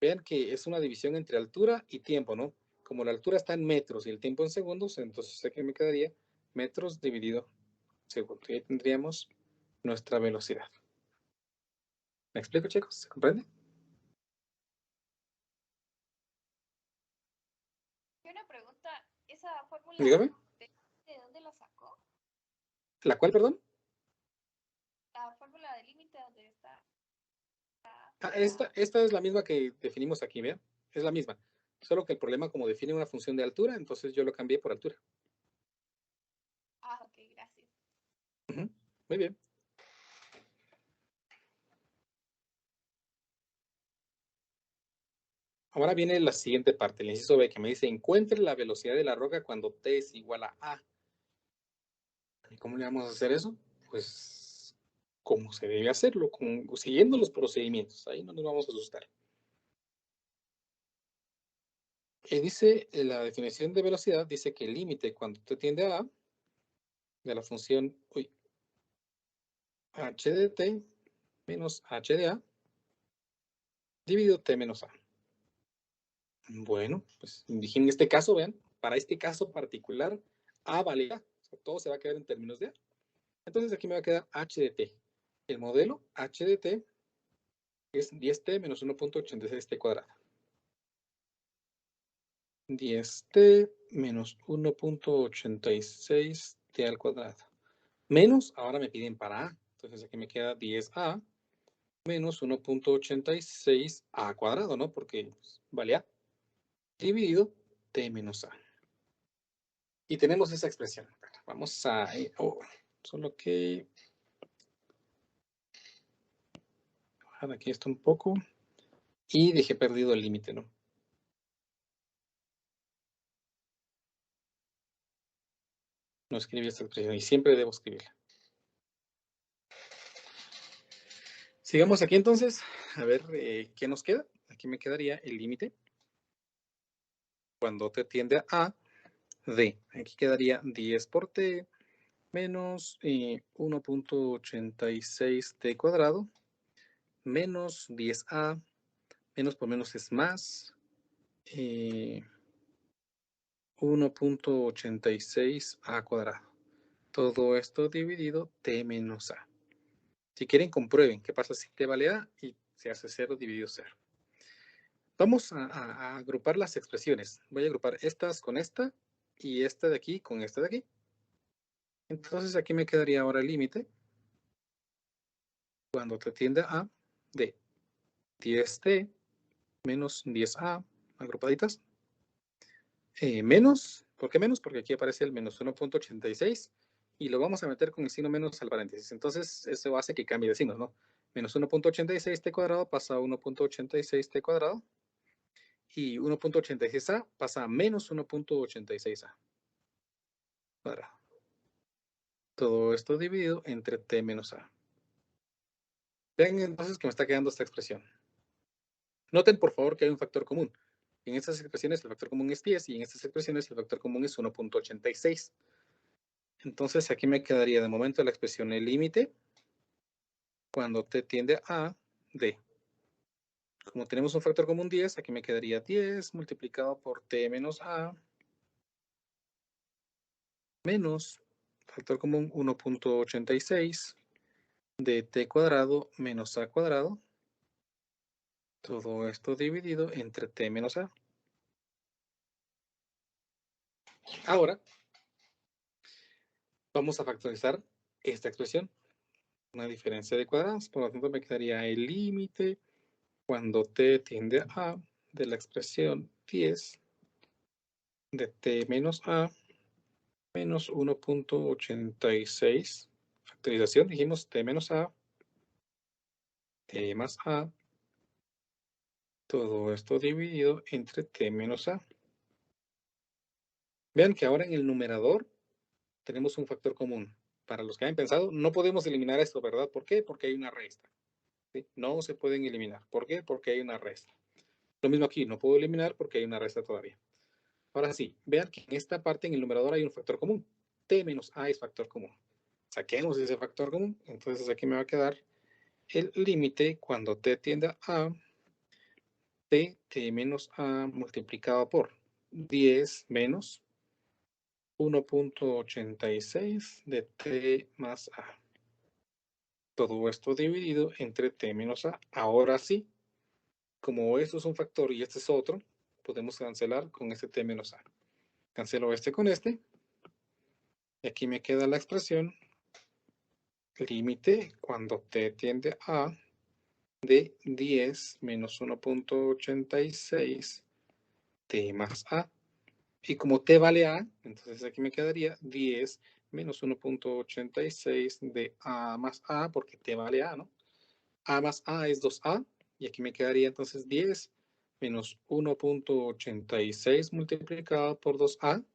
Vean que es una división entre altura y tiempo, ¿no? Como la altura está en metros y el tiempo en segundos, entonces aquí me quedaría metros dividido segundo. Y ahí tendríamos nuestra velocidad. ¿Me explico, chicos? ¿Se comprende? Una pregunta, ¿esa fórmula Dígame. de dónde la sacó? ¿La cual, perdón? La fórmula de límite, ¿dónde está? Esta es la misma que definimos aquí, ¿vean? Es la misma. Solo que el problema, como define una función de altura, entonces yo lo cambié por altura. Ah, ok, gracias. Muy bien. Ahora viene la siguiente parte, el inciso B, que me dice, encuentre la velocidad de la roca cuando t es igual a a. ¿Y cómo le vamos a hacer eso? Pues, ¿cómo se debe hacerlo? Siguiendo los procedimientos. Ahí no nos vamos a asustar. Dice, la definición de velocidad dice que el límite cuando t tiende a de la función h de t menos h de a dividido t menos a. Bueno, pues en este caso, vean, para este caso particular, a vale a. O sea, todo se va a quedar en términos de a. Entonces aquí me va a quedar h de t. El modelo h de t es 10t menos 1.86t cuadrado. 10t menos 1.86t al cuadrado. Menos, ahora me piden para a. Entonces aquí me queda 10a menos 1.86a cuadrado, ¿no? Porque pues, vale a. Dividido t menos a. Y tenemos esa expresión. Vamos a... solo que... bajar aquí esto un poco. Y dejé perdido el límite, ¿no? No escribí esta expresión y siempre debo escribirla. Sigamos aquí entonces. A ver qué nos queda. Aquí me quedaría el límite. Cuando t tiende a d. Aquí quedaría 10 por t menos 1.86t cuadrado menos 10a. Menos por menos es más. 1.86a cuadrado. Todo esto dividido t menos a. Si quieren, comprueben qué pasa si t vale a y se hace 0 dividido 0. Vamos a agrupar las expresiones. Voy a agrupar estas con esta y esta de aquí con esta de aquí. Entonces aquí me quedaría ahora el límite cuando t tiende a de 10t menos 10a agrupaditas. Menos, ¿por qué menos? Porque aquí aparece el menos 1.86 y lo vamos a meter con el signo menos al paréntesis. Entonces eso hace que cambie de signos, ¿no? Menos 1.86t cuadrado pasa a 1.86t cuadrado. y 1.86a pasa a menos 1.86a cuadrado. Todo esto dividido entre t menos a. Vean entonces que me está quedando esta expresión. Noten por favor que hay un factor común. En estas expresiones el factor común es 10 y en estas expresiones el factor común es 1.86. Entonces aquí me quedaría de momento la expresión el límite cuando t tiende a d. Como tenemos un factor común 10, aquí me quedaría 10 multiplicado por t menos a menos factor común 1.86 de t cuadrado menos a cuadrado. Todo esto dividido entre t menos a. Ahora, vamos a factorizar esta expresión. Una diferencia de cuadrados, por lo tanto me quedaría el límite cuando t tiende a de la expresión 10 de t menos a menos 1.86. Factorización, dijimos t menos a, t más a, todo esto dividido entre t menos a. Vean que ahora en el numerador tenemos un factor común. Para los que hayan pensado, no podemos eliminar esto, ¿verdad? ¿Por qué? Porque hay una resta. ¿Sí? No se pueden eliminar. ¿Por qué? Porque hay una resta. Lo mismo aquí, no puedo eliminar porque hay una resta todavía. Ahora sí, vean que en esta parte en el numerador hay un factor común. T menos A es factor común. Saquemos ese factor común. Entonces aquí me va a quedar el límite cuando t tiende a t menos a multiplicado por 10 menos 1.86 de t más a. Todo esto dividido entre t menos a. Ahora sí, como esto es un factor y este es otro, podemos cancelar con este t menos a. Cancelo este con este. Y aquí me queda la expresión límite cuando t tiende a de 10 menos 1.86 t más a. Y como t vale a, entonces aquí me quedaría 10 menos 1.86 de a más a, porque t vale a, ¿no? A más a es 2a, y aquí me quedaría entonces 10 menos 1.86 multiplicado por 2a.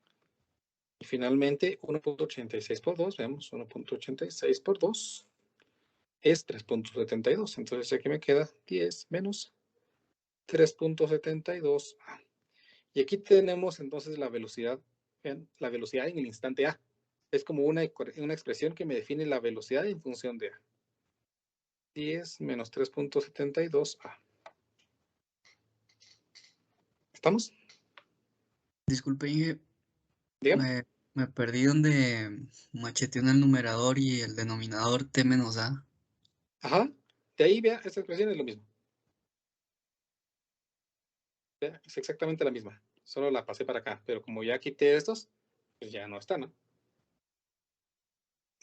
Y finalmente 1.86 por 2, veamos, 1.86 por 2 es 3.72. Entonces aquí me queda 10 menos 3.72a. Y aquí tenemos entonces la velocidad, ¿ven? La velocidad en el instante a. Es como una expresión que me define la velocidad en función de a. 10 menos 3.72a. ¿Estamos? Disculpe, Inge. Dígame. Me perdí donde macheteó en el numerador y el denominador t menos a. Ajá. De ahí, vea, esta expresión es lo mismo. Vea, es exactamente la misma. Solo la pasé para acá. Pero como ya quité estos, pues ya no está, ¿no?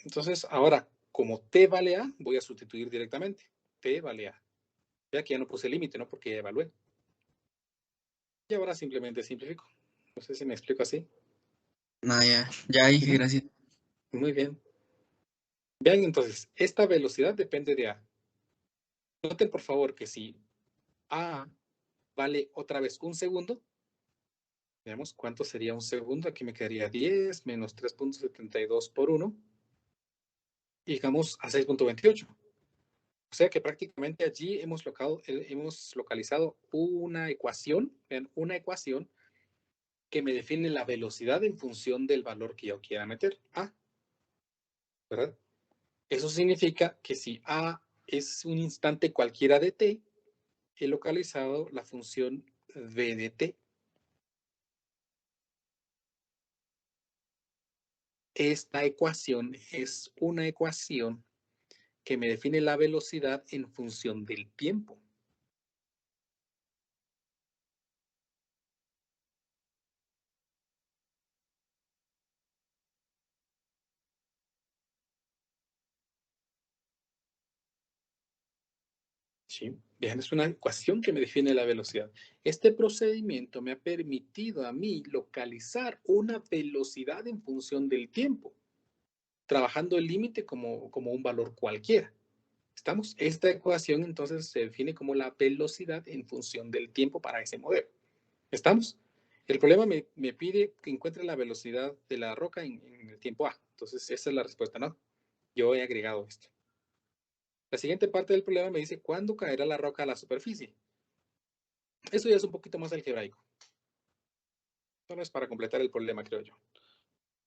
Entonces, ahora, como t vale a, voy a sustituir directamente. T vale a. Vea que ya no puse límite, ¿no? Porque ya evalué. Y ahora simplemente simplifico. No sé si me explico así. No, ya dije, gracias. Muy bien. Vean entonces, esta velocidad depende de a. Noten por favor que si a vale otra vez un segundo, veamos cuánto sería un segundo. Aquí me quedaría 10 menos 3.72 por 1. Y llegamos a 6.28. O sea que prácticamente allí hemos localizado una ecuación, vean, una ecuación que me define la velocidad en función del valor que yo quiera meter, a. ¿Verdad? Eso significa que si a es un instante cualquiera de t, he localizado la función v de t. Esta ecuación es una ecuación que me define la velocidad en función del tiempo. ¿Sí? Vean, es una ecuación que me define la velocidad. Este procedimiento me ha permitido a mí localizar una velocidad en función del tiempo, trabajando el límite como un valor cualquiera. ¿Estamos? Esta ecuación entonces se define como la velocidad en función del tiempo para ese modelo. ¿Estamos? El problema me pide que encuentre la velocidad de la roca en el tiempo A. Entonces, esa es la respuesta, ¿no? Yo he agregado esto. La siguiente parte del problema me dice, ¿cuándo caerá la roca a la superficie? Eso ya es un poquito más algebraico. Solo es para completar el problema, creo yo.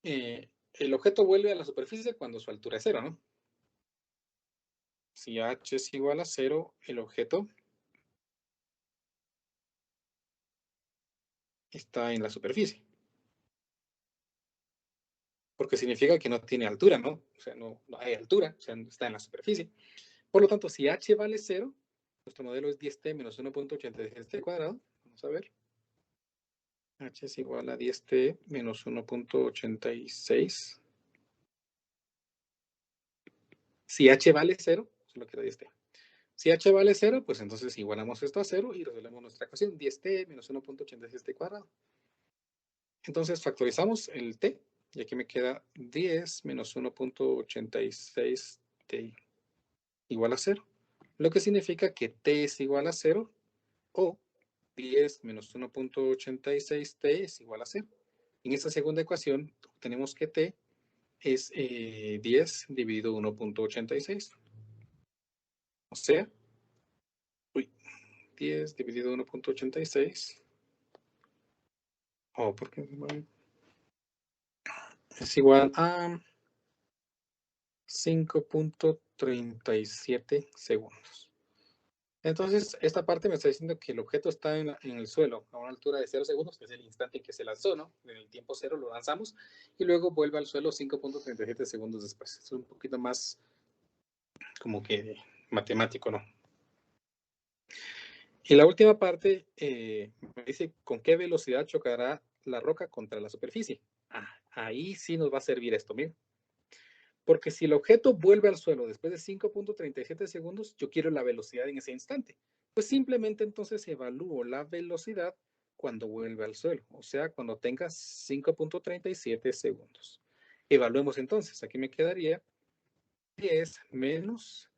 El objeto vuelve a la superficie cuando su altura es 0, ¿no? Si h es igual a 0, el objeto está en la superficie. Porque significa que no tiene altura, ¿no? O sea, no hay altura, o sea, está en la superficie. Por lo tanto, si h vale 0, nuestro modelo es 10t menos 1.87t cuadrado. Vamos a ver. H es igual a 10t menos 1.86. Si h vale 0, solo quiero 10t. Si h vale 0, pues entonces igualamos esto a 0 y resolvemos nuestra ecuación. 10t menos 1.86t cuadrado. Entonces factorizamos el t. Y aquí me queda 10 menos 1.86t igual a 0. Lo que significa que t es igual a 0 o 10 menos 1.86t es igual a 0. En esta segunda ecuación tenemos que t es 10 dividido 1.86. O sea, 10 dividido 1.86. Oh, ¿por qué? Es igual a 5.37 segundos. Entonces, esta parte me está diciendo que el objeto está en el suelo a una altura de 0 segundos, que es el instante en que se lanzó, ¿no? En el tiempo 0 lo lanzamos y luego vuelve al suelo 5.37 segundos después. Es un poquito más como que matemático, ¿no? Y la última parte me dice con qué velocidad chocará la roca contra la superficie. Ahí sí nos va a servir esto, miren. Porque si el objeto vuelve al suelo después de 5.37 segundos, yo quiero la velocidad en ese instante. Pues simplemente entonces evalúo la velocidad cuando vuelve al suelo, o sea, cuando tenga 5.37 segundos. Evaluemos entonces, aquí me quedaría 10 menos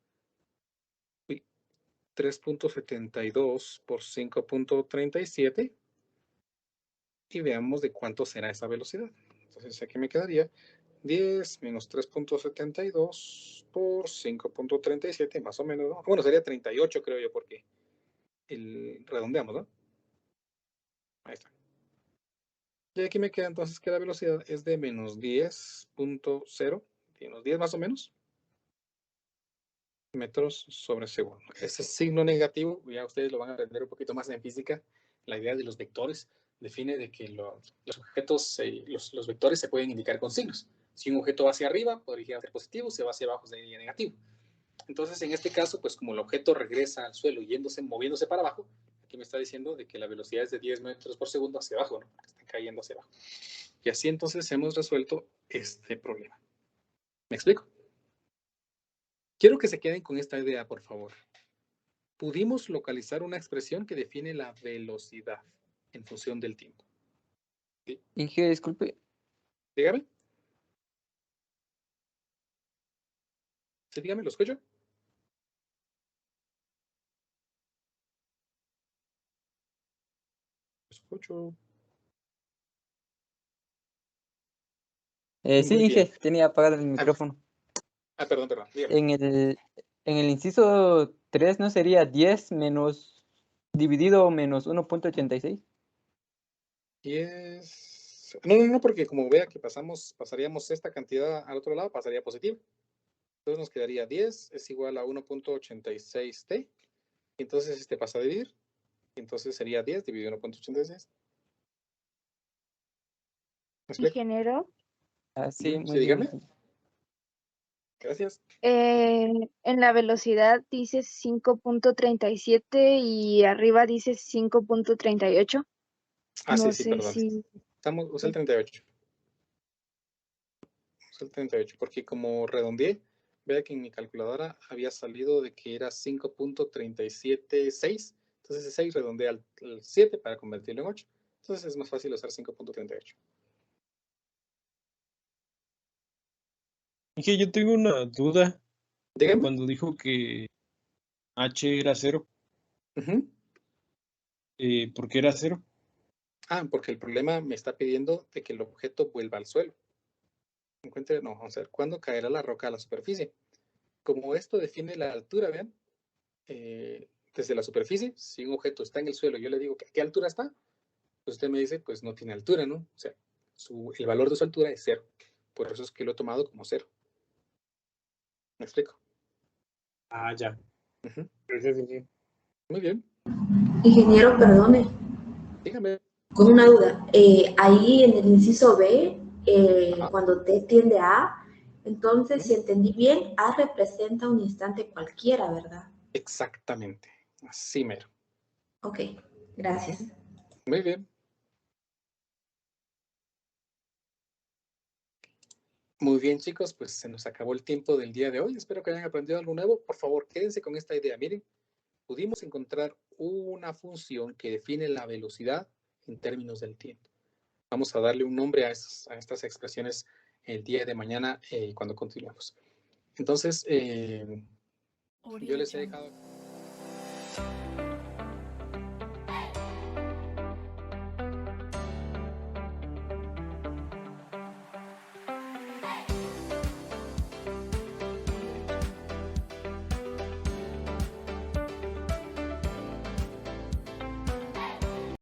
3.72 por 5.37 y veamos de cuánto será esa velocidad. Entonces aquí me quedaría 10 menos 3.72 por 5.37, más o menos, ¿no? Bueno, sería 38, creo yo, porque redondeamos, ¿no? Ahí está. Y aquí me queda entonces que la velocidad es de menos 10.0, menos 10 más o menos, metros sobre segundo. Ese signo negativo, ya ustedes lo van a aprender un poquito más en física, la idea de los vectores define de que los objetos, los vectores se pueden indicar con signos. Si un objeto va hacia arriba, podría ser positivo, si va hacia abajo, sería negativo. Entonces, en este caso, pues como el objeto regresa al suelo moviéndose para abajo, aquí me está diciendo de que la velocidad es de 10 metros por segundo hacia abajo, ¿no? Porque están cayendo hacia abajo. Y así entonces hemos resuelto este problema. ¿Me explico? Quiero que se queden con esta idea, por favor. Pudimos localizar una expresión que define la velocidad en función del tiempo. ¿Sí? Inge, disculpe. Dígame. Sí, dígame, ¿lo escucho? Lo escucho. Sí, Inge, tenía apagado el micrófono. Perdón. Dígame. En el inciso 3, ¿no sería 10 menos dividido menos 1.86? 10. No, porque como vea que pasaríamos esta cantidad al otro lado, pasaría positivo. Entonces nos quedaría 10 es igual a 1.86t. Y entonces este pasa a dividir. Entonces sería 10 dividido 1.86. Ingeniero. Sí, muy sí, dígame. bien. Gracias. En la velocidad dice 5.37 y arriba dice 5.38. No sí, perdón. Si... Usa el 38. Usa el 38, porque como redondeé, vea que en mi calculadora había salido de que era 5.376. Entonces el 6 redondea al 7 para convertirlo en 8. Entonces es más fácil usar 5.38. Dije, yo tengo una duda. Dígame. Cuando dijo que H era 0. ¿Por qué era 0? Porque el problema me está pidiendo de que el objeto vuelva al suelo. Encuentre, no, vamos a ver, ¿cuándo caerá la roca a la superficie? Como esto define la altura, vean, desde la superficie, si un objeto está en el suelo, yo le digo, ¿qué altura está? Pues usted me dice, pues no tiene altura, ¿no? O sea, el valor de su altura es 0. Por eso es que lo he tomado como 0. ¿Me explico? Ya. Ujú. Gracias, ingeniero. Muy bien. Ingeniero, perdone, Dígame. con una duda. Ahí en el inciso B, cuando T tiende a A, entonces, si entendí bien, A representa un instante cualquiera, ¿verdad? Exactamente. Así mero. Ok, gracias. Muy bien. Muy bien, chicos, pues se nos acabó el tiempo del día de hoy. Espero que hayan aprendido algo nuevo. Por favor, quédense con esta idea. Miren, pudimos encontrar una función que define la velocidad en términos del tiempo. Vamos a darle un nombre a estas expresiones el día de mañana cuando continuemos. Entonces, yo les he dejado...